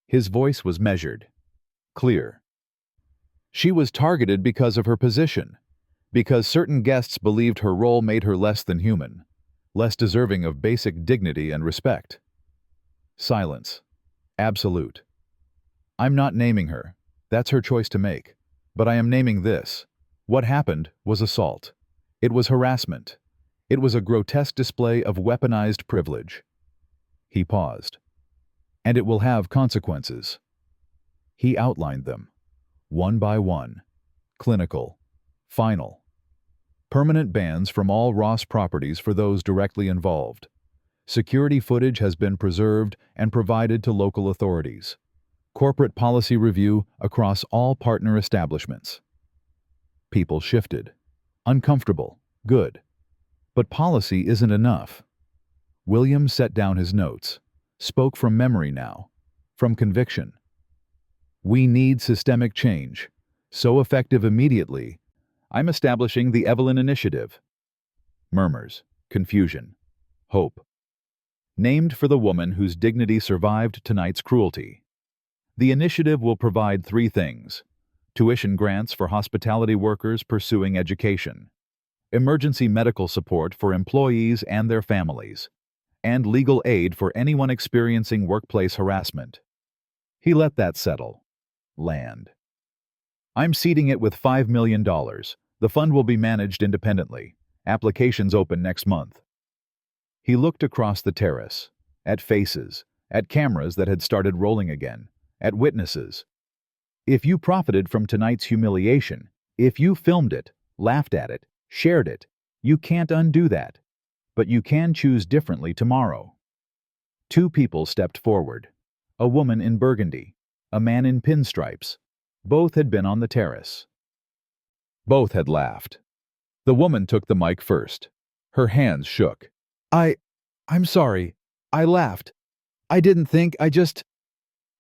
His voice was measured, clear. She was targeted because of her position, because certain guests believed her role made her less than human, less deserving of basic dignity and respect. Silence. Absolute. I'm not naming her. That's her choice to make. But I am naming this. What happened was assault. It was harassment. It was a grotesque display of weaponized privilege. He paused. And it will have consequences. He outlined them. One by one. Clinical. Final. Permanent bans from all Ross properties for those directly involved. Security footage has been preserved and provided to local authorities. Corporate policy review across all partner establishments. People shifted. Uncomfortable. Good. But policy isn't enough. Williams set down his notes, spoke from memory now, from conviction. We need systemic change, so effective immediately. I'm establishing the Evelyn Initiative. Murmurs, confusion, hope. Named for the woman whose dignity survived tonight's cruelty. The initiative will provide 3 things: tuition grants for hospitality workers pursuing education, emergency medical support for employees and their families, and legal aid for anyone experiencing workplace harassment. He let that settle. Land. I'm seeding it with $5 million. The fund will be managed independently. Applications open next month. He looked across the terrace, at faces, at cameras that had started rolling again, at witnesses. If you profited from tonight's humiliation, if you filmed it, laughed at it, shared it, you can't undo that. But you can choose differently tomorrow. 2 people stepped forward. A woman in burgundy, a man in pinstripes. Both had been on the terrace. Both had laughed. The woman took the mic first. Her hands shook. I'm sorry. I laughed. I didn't think, I just...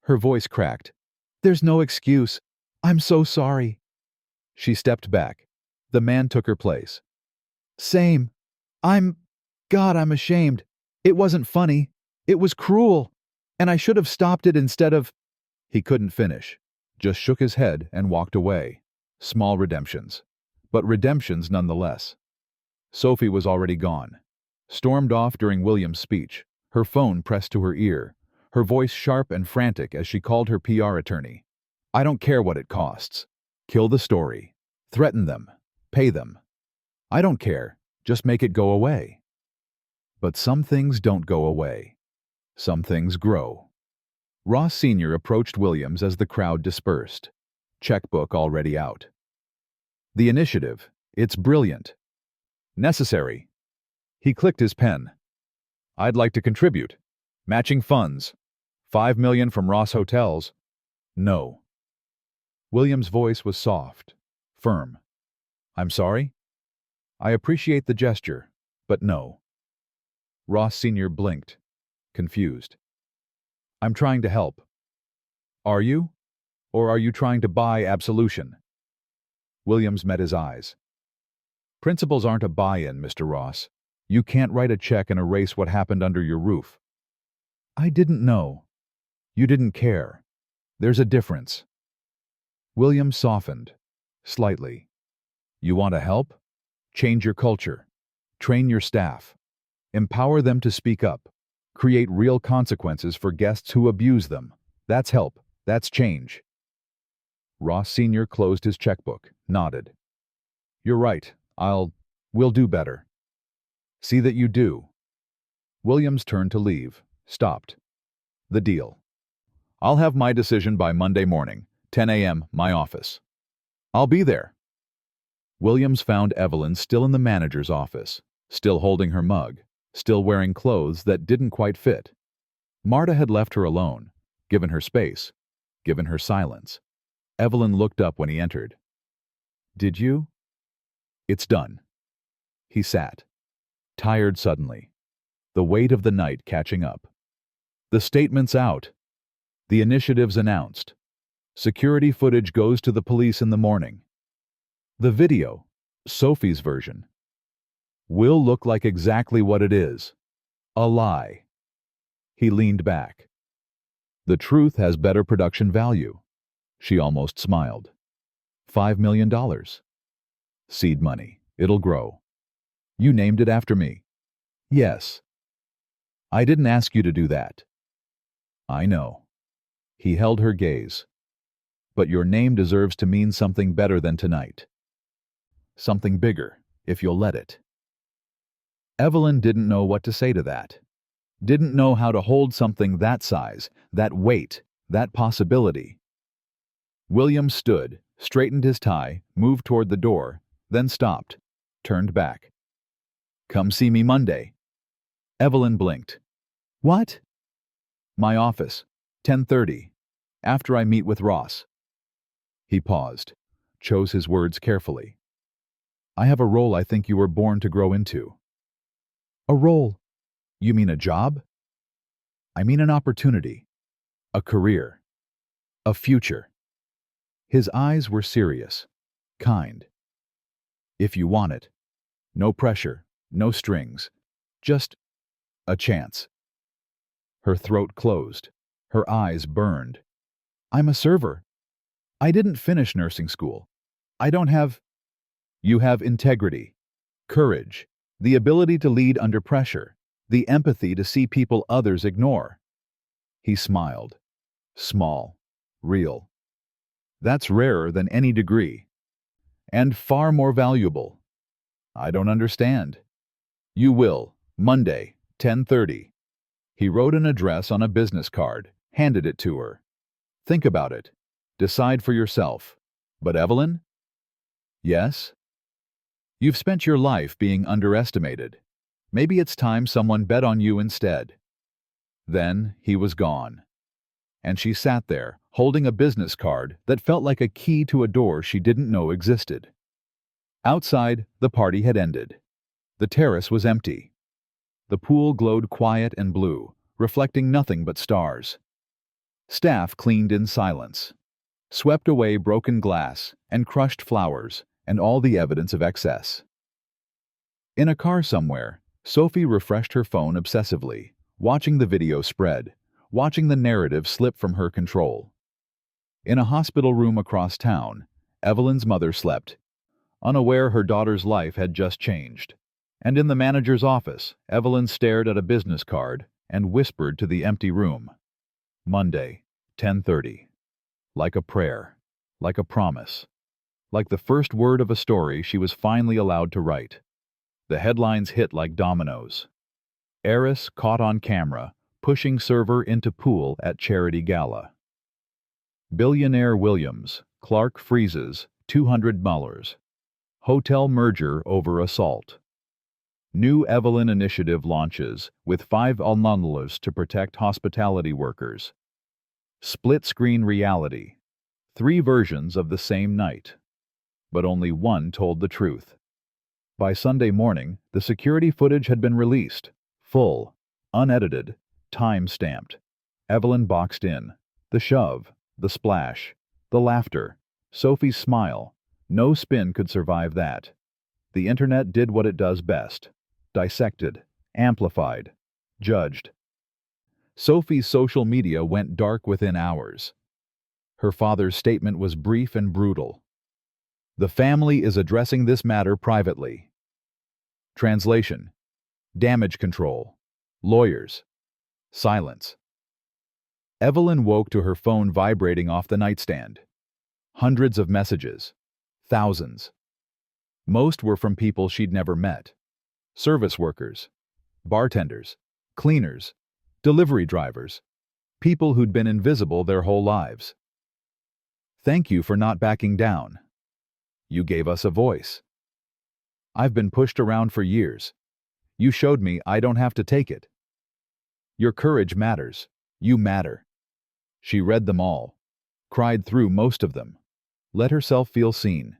Her voice cracked. There's no excuse. I'm so sorry. She stepped back. The man took her place. Same. God, I'm ashamed. It wasn't funny. It was cruel. And I should have stopped it instead of... He couldn't finish. Just shook his head and walked away. Small redemptions. But redemptions nonetheless. Sophie was already gone. Stormed off during William's speech, her phone pressed to her ear, her voice sharp and frantic as she called her PR attorney. I don't care what it costs. Kill the story. Threaten them. Pay them. I don't care. Just make it go away. But some things don't go away. Some things grow. Ross Sr. approached Williams as the crowd dispersed. Checkbook already out. The initiative. It's brilliant. Necessary. He clicked his pen. I'd like to contribute. Matching funds. $5 million from Ross Hotels. No. Williams' voice was soft, firm. I'm sorry? I appreciate the gesture, but no. Ross Sr. blinked, confused. I'm trying to help. Are you? Or are you trying to buy absolution? Williams met his eyes. Principles aren't a buy-in, Mr. Ross. You can't write a check and erase what happened under your roof. I didn't know. You didn't care. There's a difference. Williams softened, slightly. You want to help? Change your culture. Train your staff. Empower them to speak up. Create real consequences for guests who abuse them. That's help. That's change. Ross Sr. closed his checkbook, nodded. You're right. We'll do better. See that you do. Williams turned to leave, stopped. The deal. I'll have my decision by Monday morning, 10 a.m., my office. I'll be there. Williams found Evelyn still in the manager's office, still holding her mug, still wearing clothes that didn't quite fit. Marta had left her alone, given her space. given her silence. Evelyn looked up when he entered. "Did you?" "It's done." He sat, tired suddenly, the weight of the night catching up. "The statement's out. The initiative's announced. Security footage goes to the police in the morning. The video, Sophie's version, will look like exactly what it is. A lie." He leaned back. "The truth has better production value." She almost smiled. $5 million. Seed money. It'll grow. You named it after me. Yes. I didn't ask you to do that. I know. He held her gaze. But your name deserves to mean something better than tonight. Something bigger, if you'll let it. Evelyn didn't know what to say to that. Didn't know how to hold something that size, that weight, that possibility. William stood, straightened his tie, moved toward the door, then stopped, turned back. "Come see me Monday." Evelyn blinked. "What?" "My office, 10:30, after I meet with Ross." He paused, chose his words carefully. "I have a role I think you were born to grow into." "A role? You mean a job?" "I mean an opportunity, a career, a future." His eyes were serious, kind. "If you want it. No pressure, no strings. Just a chance." Her throat closed. Her eyes burned. "I'm a server. I didn't finish nursing school. I don't have—" "You have integrity, courage, the ability to lead under pressure, the empathy to see people others ignore." He smiled. Small, real. "That's rarer than any degree. And far more valuable." "I don't understand." "You will, Monday, 10:30. He wrote an address on a business card, handed it to her. "Think about it. Decide for yourself. But Evelyn?" "Yes?" "You've spent your life being underestimated. Maybe it's time someone bet on you instead." Then he was gone. And she sat there, holding a business card that felt like a key to a door she didn't know existed. Outside, the party had ended. The terrace was empty. The pool glowed quiet and blue, reflecting nothing but stars. Staff cleaned in silence, swept away broken glass and crushed flowers and all the evidence of excess. In a car somewhere, Sophie refreshed her phone obsessively, watching the video spread, watching the narrative slip from her control. In a hospital room across town, Evelyn's mother slept, unaware her daughter's life had just changed. And in the manager's office, Evelyn stared at a business card and whispered to the empty room. Monday, 10:30. Like a prayer, like a promise, like the first word of a story she was finally allowed to write. The headlines hit like dominoes. Heiress caught on camera, pushing server into pool at charity gala. Billionaire Williams, Clark freezes, $200. Hotel merger over assault. New Evelyn Initiative launches, with $5 to protect hospitality workers. Split-screen reality. 3 versions of the same night. But only one told the truth. By Sunday morning, the security footage had been released. Full, unedited, time-stamped. Evelyn boxed in. The shove, the splash, the laughter, Sophie's smile. No spin could survive that. The internet did what it does best. Dissected, amplified, judged. Sophie's social media went dark within hours. Her father's statement was brief and brutal. "The family is addressing this matter privately." Translation: damage control, lawyers, silence. Evelyn woke to her phone vibrating off the nightstand. Hundreds of messages. Thousands. Most were from people she'd never met. Service workers, bartenders, cleaners, delivery drivers, people who'd been invisible their whole lives. "Thank you for not backing down. You gave us a voice. I've been pushed around for years. You showed me I don't have to take it. Your courage matters. You matter." She read them all. cried through most of them, let herself feel seen.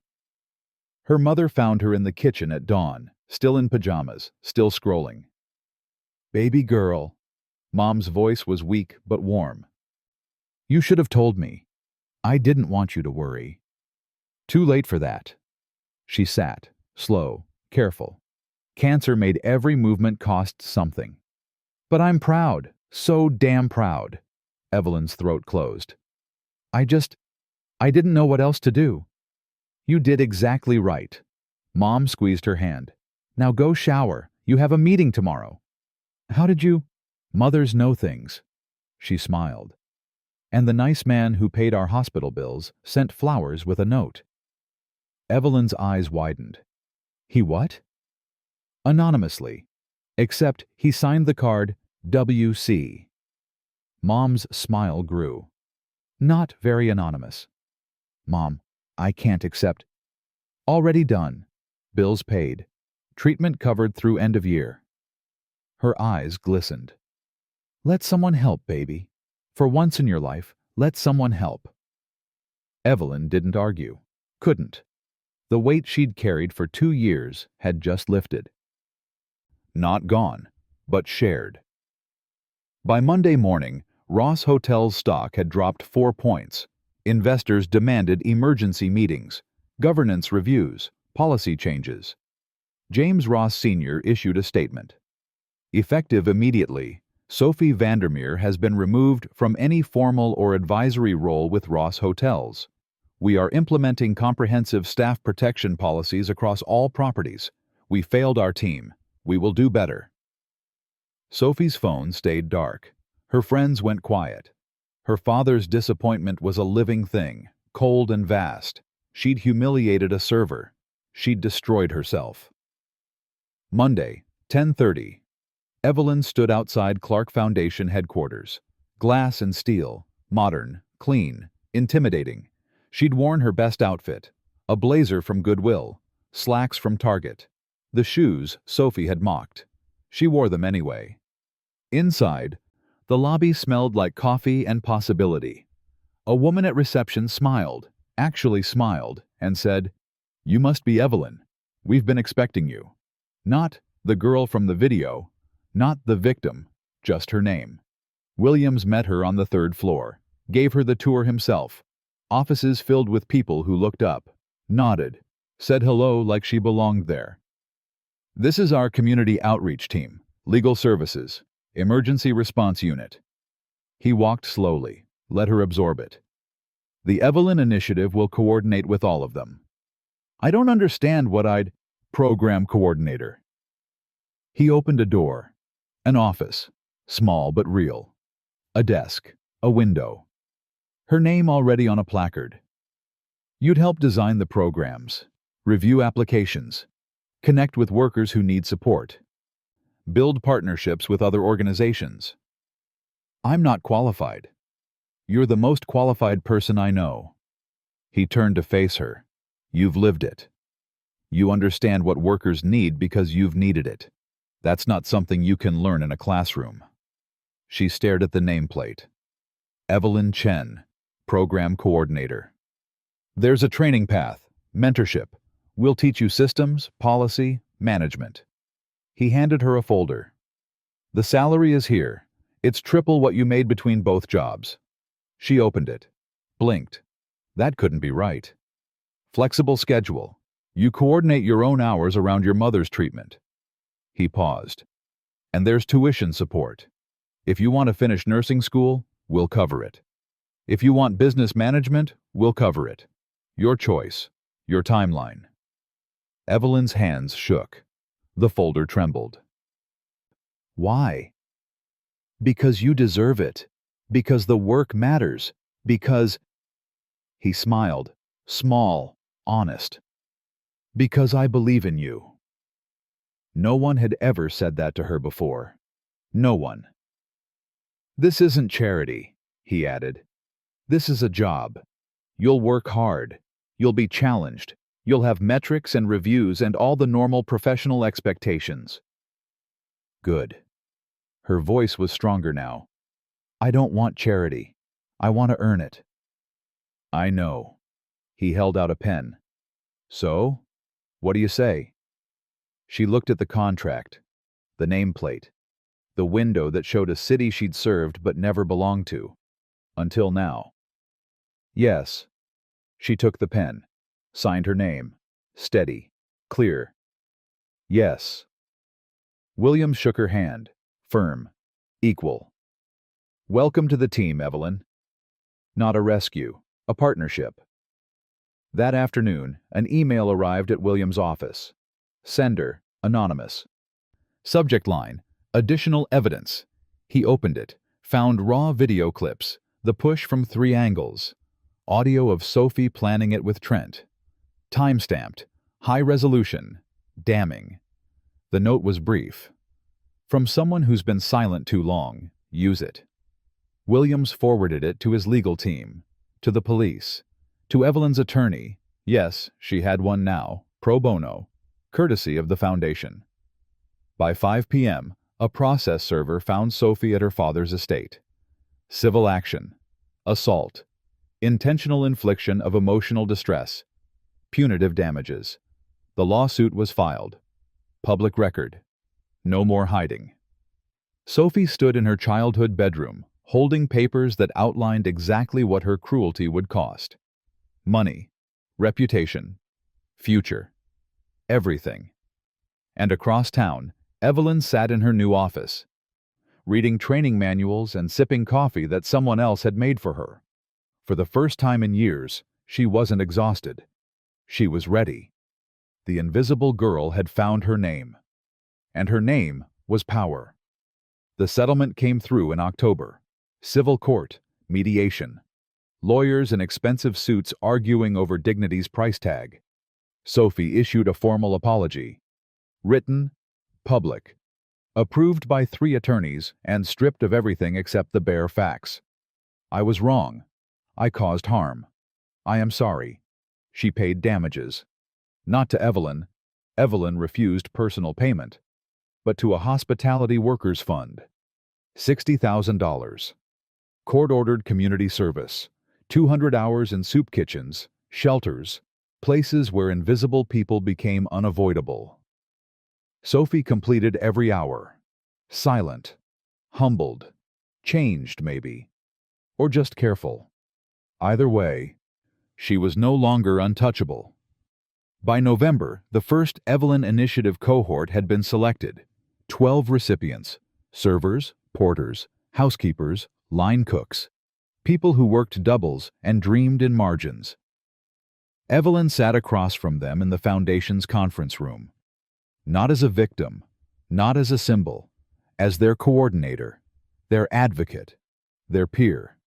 Her mother found her in the kitchen at dawn, still in pajamas, still scrolling. "Baby girl." Mom's voice was weak but warm. "You should have told me. I didn't want you to worry." "Too late for that." She sat, slow, careful. Cancer made every movement cost something. "But I'm proud, so damn proud." Evelyn's throat closed. I didn't know what else to do." "You did exactly right." Mom squeezed her hand. "Now go shower. You have a meeting tomorrow." "How did you—" "Mothers know things." She smiled. "And the nice man who paid our hospital bills sent flowers with a note." Evelyn's eyes widened. "He what?" "Anonymously. Except he signed the card WC." Mom's smile grew. "Not very anonymous." "Mom, I can't accept." "Already done. Bills paid. Treatment covered through end of year." Her eyes glistened. "Let someone help, baby. For once in your life, let someone help." Evelyn didn't argue. Couldn't. The weight she'd carried for 2 years had just lifted. Not gone, but shared. By Monday morning, Ross Hotel's stock had dropped 4 points. Investors demanded emergency meetings, governance reviews, policy changes. James Ross Sr. issued a statement. Effective immediately, Sophie Vandermeer has been removed from any formal or advisory role with Ross Hotels. We are implementing comprehensive staff protection policies across all properties. We failed our team. We will do better. Sophie's phone stayed dark. Her friends went quiet. Her father's disappointment was a living thing, cold and vast. She'd humiliated a server. She'd destroyed herself. Monday, 10:30. Evelyn stood outside Clark Foundation headquarters. Glass and steel, modern, clean, intimidating. She'd worn her best outfit, a blazer from Goodwill, slacks from Target. The shoes Sophie had mocked. She wore them anyway. Inside, the lobby smelled like coffee and possibility. A woman at reception smiled, actually smiled, and said, "You must be Evelyn. We've been expecting you." Not the girl from the video, not the victim, just her name. Williams met her on the 3rd floor, gave her the tour himself. Offices filled with people who looked up, nodded, said hello like she belonged there. "This is our community outreach team, legal services, emergency response unit." He walked slowly, let her absorb it. "The Evelyn Initiative will coordinate with all of them." "I don't understand what I'd—" "Program coordinator." He opened a door. An office, small but real. A desk, a window. Her name already on a placard. "You'd help design the programs, review applications, connect with workers who need support, build partnerships with other organizations." "I'm not qualified." "You're the most qualified person I know." He turned to face her. "You've lived it. You understand what workers need because you've needed it. That's not something you can learn in a classroom." She stared at the nameplate. Evelyn Chen, Program Coordinator. "There's a training path, mentorship. We'll teach you systems, policy, management." He handed her a folder. "The salary is here. It's triple what you made between both jobs." She opened it, blinked. That couldn't be right. "Flexible schedule. You coordinate your own hours around your mother's treatment." He paused. "And there's tuition support. If you want to finish nursing school, we'll cover it. If you want business management, we'll cover it. Your choice, your timeline." Evelyn's hands shook. The folder trembled. "Why?" "Because you deserve it. Because the work matters. Because—" He smiled, small, honest. "Because I believe in you." No one had ever said that to her before. No one. "This isn't charity," he added. "This is a job. You'll work hard. You'll be challenged. You'll have metrics and reviews and all the normal professional expectations." "Good." Her voice was stronger now. "I don't want charity. I want to earn it." I know. He held out a pen. So, what do you say? She looked at the contract, the nameplate, the window that showed a city she'd served but never belonged to. Until now. Yes. She took the pen, signed her name. Steady. Clear. Yes. Williams shook her hand. Firm. Equal. Welcome to the team, Evelyn. Not a rescue, a partnership. That afternoon, an email arrived at Williams' office. Sender, anonymous. Subject line, additional evidence. He opened it, found raw video clips, the push from 3 angles. Audio of Sophie planning it with Trent. Time-stamped, high resolution, damning. The note was brief. From someone who's been silent too long, use it. Williams forwarded it to his legal team, to the police, to Evelyn's attorney. Yes, she had one now, pro bono, courtesy of the foundation. By 5 p.m., a process server found Sophie at her father's estate. Civil action, assault, intentional infliction of emotional distress, punitive damages. The lawsuit was filed. Public record. No more hiding. Sophie stood in her childhood bedroom, holding papers that outlined exactly what her cruelty would cost. Money, reputation, future, everything. And across town, Evelyn sat in her new office, reading training manuals and sipping coffee that someone else had made for her. For the first time in years, she wasn't exhausted. She was ready. The invisible girl had found her name. And her name was power. The settlement came through in October. Civil court, mediation. Lawyers in expensive suits arguing over dignity's price tag. Sophie issued a formal apology. Written, public. Approved by 3 attorneys and stripped of everything except the bare facts. I was wrong. I caused harm. I am sorry. She paid damages. Not to Evelyn. Evelyn refused personal payment. But to a hospitality workers fund. $60,000. Court-ordered community service. 200 hours in soup kitchens, shelters, places where invisible people became unavoidable. Sophie completed every hour. Silent. Humbled. Changed, maybe. Or just careful. Either way, she was no longer untouchable. By November, the first Evelyn Initiative cohort had been selected. 12 recipients. Servers, porters, housekeepers, line cooks. People who worked doubles and dreamed in margins. Evelyn sat across from them in the Foundation's conference room. Not as a victim, not as a symbol, as their coordinator, their advocate, their peer.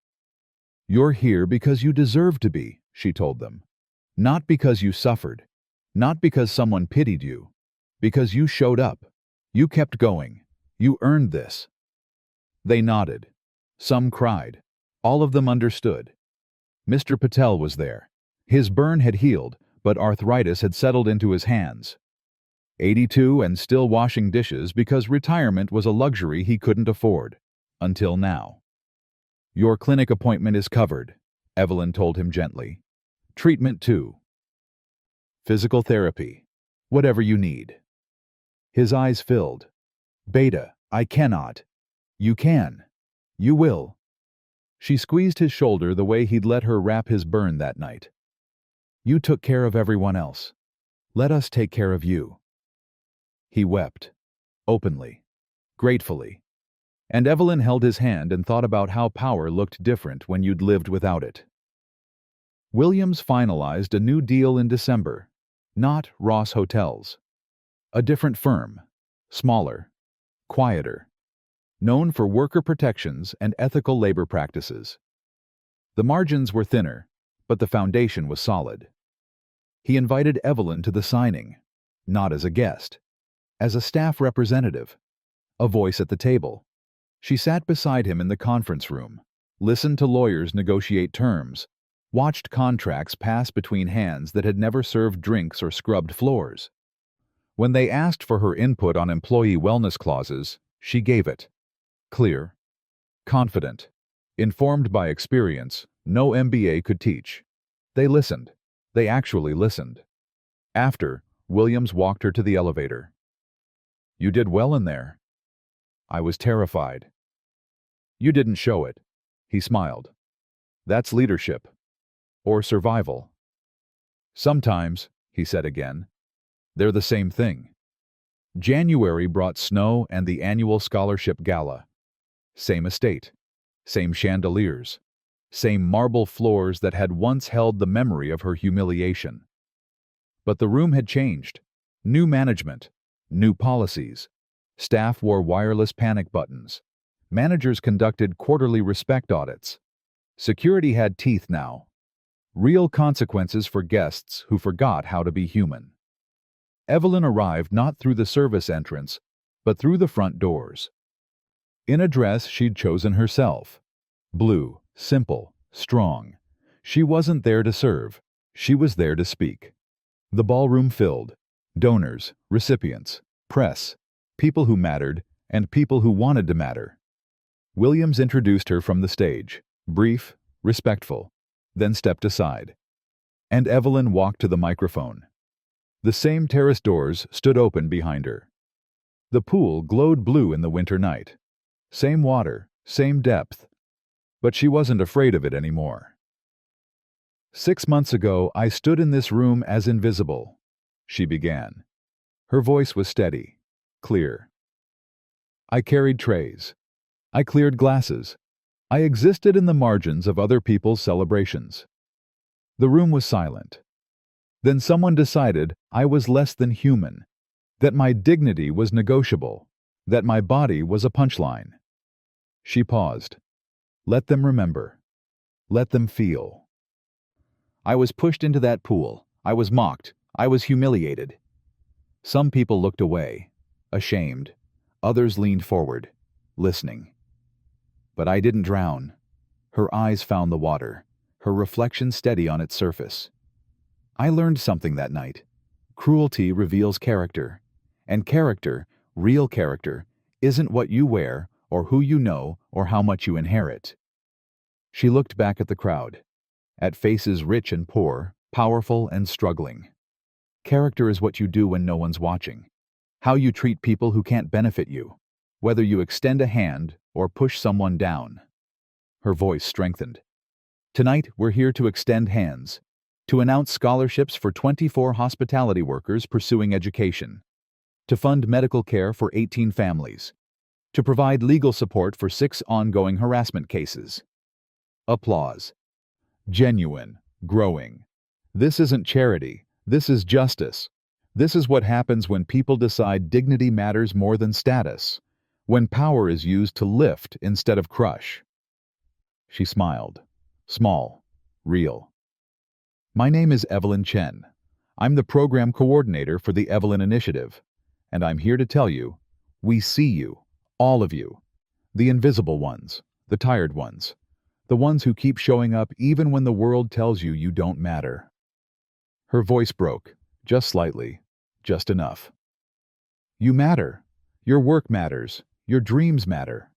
You're here because you deserve to be, she told them. Not because you suffered, not because someone pitied you, because you showed up, you kept going, you earned this. They nodded. Some cried. All of them understood. Mr. Patel was there. His burn had healed, but arthritis had settled into his hands. 82 and still washing dishes because retirement was a luxury he couldn't afford. Until now. Your clinic appointment is covered, Evelyn told him gently. Treatment too. Physical therapy. Whatever you need. His eyes filled. Beta, I cannot. You can. You will. She squeezed his shoulder the way he'd let her wrap his burn that night. You took care of everyone else. Let us take care of you. He wept. Openly. Gratefully. And Evelyn held his hand and thought about how power looked different when you'd lived without it. Williams finalized a new deal in December. Not Ross Hotels. A different firm. Smaller. Quieter. Known for worker protections and ethical labor practices. The margins were thinner, but the foundation was solid. He invited Evelyn to the signing, not as a guest, as a staff representative, a voice at the table. She sat beside him in the conference room, listened to lawyers negotiate terms, watched contracts pass between hands that had never served drinks or scrubbed floors. When they asked for her input on employee wellness clauses, she gave it. Clear, confident, informed by experience no MBA could teach. They listened. They actually listened. After, Williams walked her to the elevator. "You did well in there." I was terrified. "You didn't show it." He smiled. "That's leadership. Or survival." "Sometimes," he said again, "they're the same thing." January brought snow and the annual scholarship gala. Same estate. Same chandeliers. Same marble floors that had once held the memory of her humiliation. But the room had changed. New management. New policies. Staff wore wireless panic buttons. Managers conducted quarterly respect audits. Security had teeth now. Real consequences for guests who forgot how to be human. Evelyn arrived not through the service entrance, but through the front doors. In a dress she'd chosen herself. Blue, simple, strong. She wasn't there to serve. She was there to speak. The ballroom filled. Donors, recipients, press, people who mattered, and people who wanted to matter. Williams introduced her from the stage, brief, respectful, then stepped aside. And Evelyn walked to the microphone. The same terrace doors stood open behind her. The pool glowed blue in the winter night. Same water, same depth. But she wasn't afraid of it anymore. 6 months ago, I stood in this room as invisible, she began. Her voice was steady, clear. I carried trays. I cleared glasses. I existed in the margins of other people's celebrations. The room was silent. Then someone decided I was less than human, that my dignity was negotiable, that my body was a punchline. She paused. Let them remember. Let them feel. I was pushed into that pool. I was mocked. I was humiliated. Some people looked away, ashamed. Others leaned forward, listening. But I didn't drown. Her eyes found the water, her reflection steady on its surface. I learned something that night. Cruelty reveals character, and character, real character, isn't what you wear or who you know or how much you inherit. She looked back at the crowd, at faces rich and poor, powerful and struggling. Character is what you do when no one's watching, how you treat people who can't benefit you, whether you extend a hand or push someone down. Her voice strengthened. Tonight, we're here to extend hands, to announce scholarships for 24 hospitality workers pursuing education, to fund medical care for 18 families, to provide legal support for 6 ongoing harassment cases. Applause. Genuine, growing. This isn't charity. This is justice. This is what happens when people decide dignity matters more than status, when power is used to lift instead of crush. She smiled. Small. Real. My name is Evelyn Chen. I'm the program coordinator for the Evelyn Initiative, and I'm here to tell you, we see you, all of you, the invisible ones, the tired ones, the ones who keep showing up even when the world tells you you don't matter. Her voice broke, just slightly, just enough. You matter. Your work matters. Your dreams matter.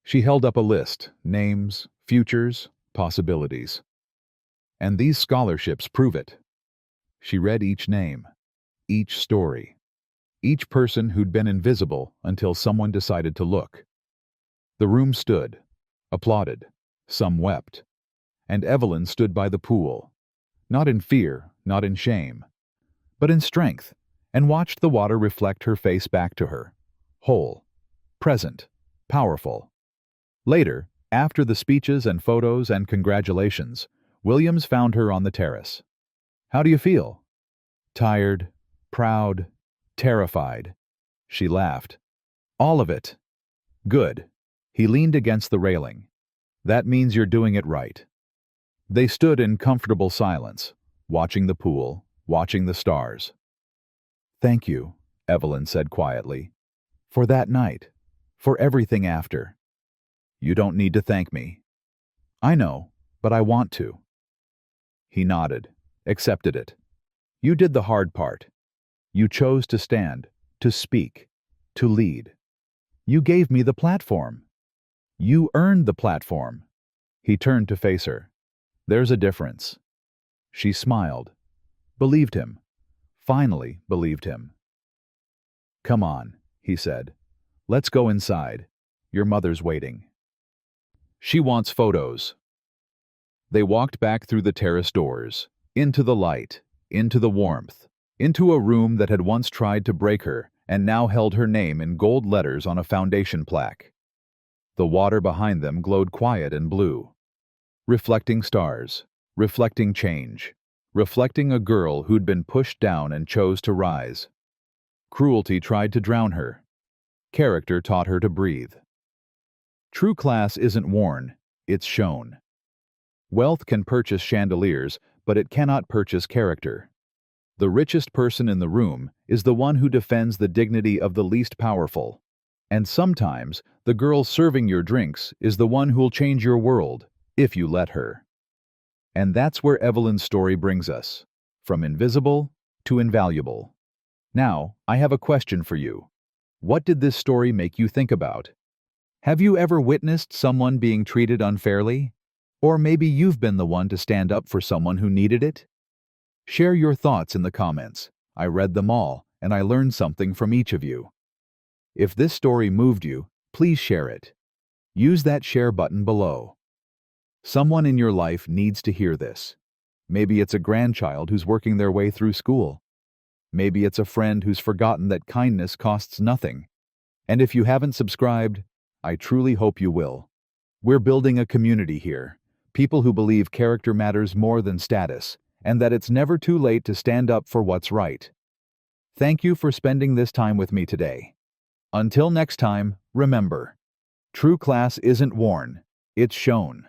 She held up a list, names, futures, possibilities. And these scholarships prove it. She read each name, each story, each person who'd been invisible until someone decided to look. The room stood, applauded, some wept, and Evelyn stood by the pool, not in fear, not in shame, but in strength, and watched the water reflect her face back to her, whole, present, powerful. Later, after the speeches and photos and congratulations, Williams found her on the terrace. How do you feel? Tired, proud, terrified. She laughed. All of it. Good. He leaned against the railing. That means you're doing it right. They stood in comfortable silence, watching the pool, watching the stars. Thank you, Evelyn said quietly, for that night, for everything after. You don't need to thank me. I know, but I want to. He nodded, accepted it. You did the hard part. You chose to stand, to speak, to lead. You gave me the platform. You earned the platform. He turned to face her. There's a difference. She smiled. Believed him. Finally believed him. "Come on," he said. "Let's go inside. Your mother's waiting. She wants photos." They walked back through the terrace doors, into the light, into the warmth, into a room that had once tried to break her and now held her name in gold letters on a foundation plaque. The water behind them glowed quiet and blue, reflecting stars, reflecting change, reflecting a girl who'd been pushed down and chose to rise. Cruelty tried to drown her. Character taught her to breathe. True class isn't worn, it's shown. Wealth can purchase chandeliers, but it cannot purchase character. The richest person in the room is the one who defends the dignity of the least powerful. And sometimes, the girl serving your drinks is the one who'll change your world, if you let her. And that's where Evelyn's story brings us, from invisible to invaluable. Now, I have a question for you. What did this story make you think about? Have you ever witnessed someone being treated unfairly? Or maybe you've been the one to stand up for someone who needed it? Share your thoughts in the comments. I read them all, and I learned something from each of you. If this story moved you, please share it. Use that share button below. Someone in your life needs to hear this. Maybe it's a grandchild who's working their way through school. Maybe it's a friend who's forgotten that kindness costs nothing. And if you haven't subscribed, I truly hope you will. We're building a community here, people who believe character matters more than status, and that it's never too late to stand up for what's right. Thank you for spending this time with me today. Until next time, remember, true class isn't worn, it's shown.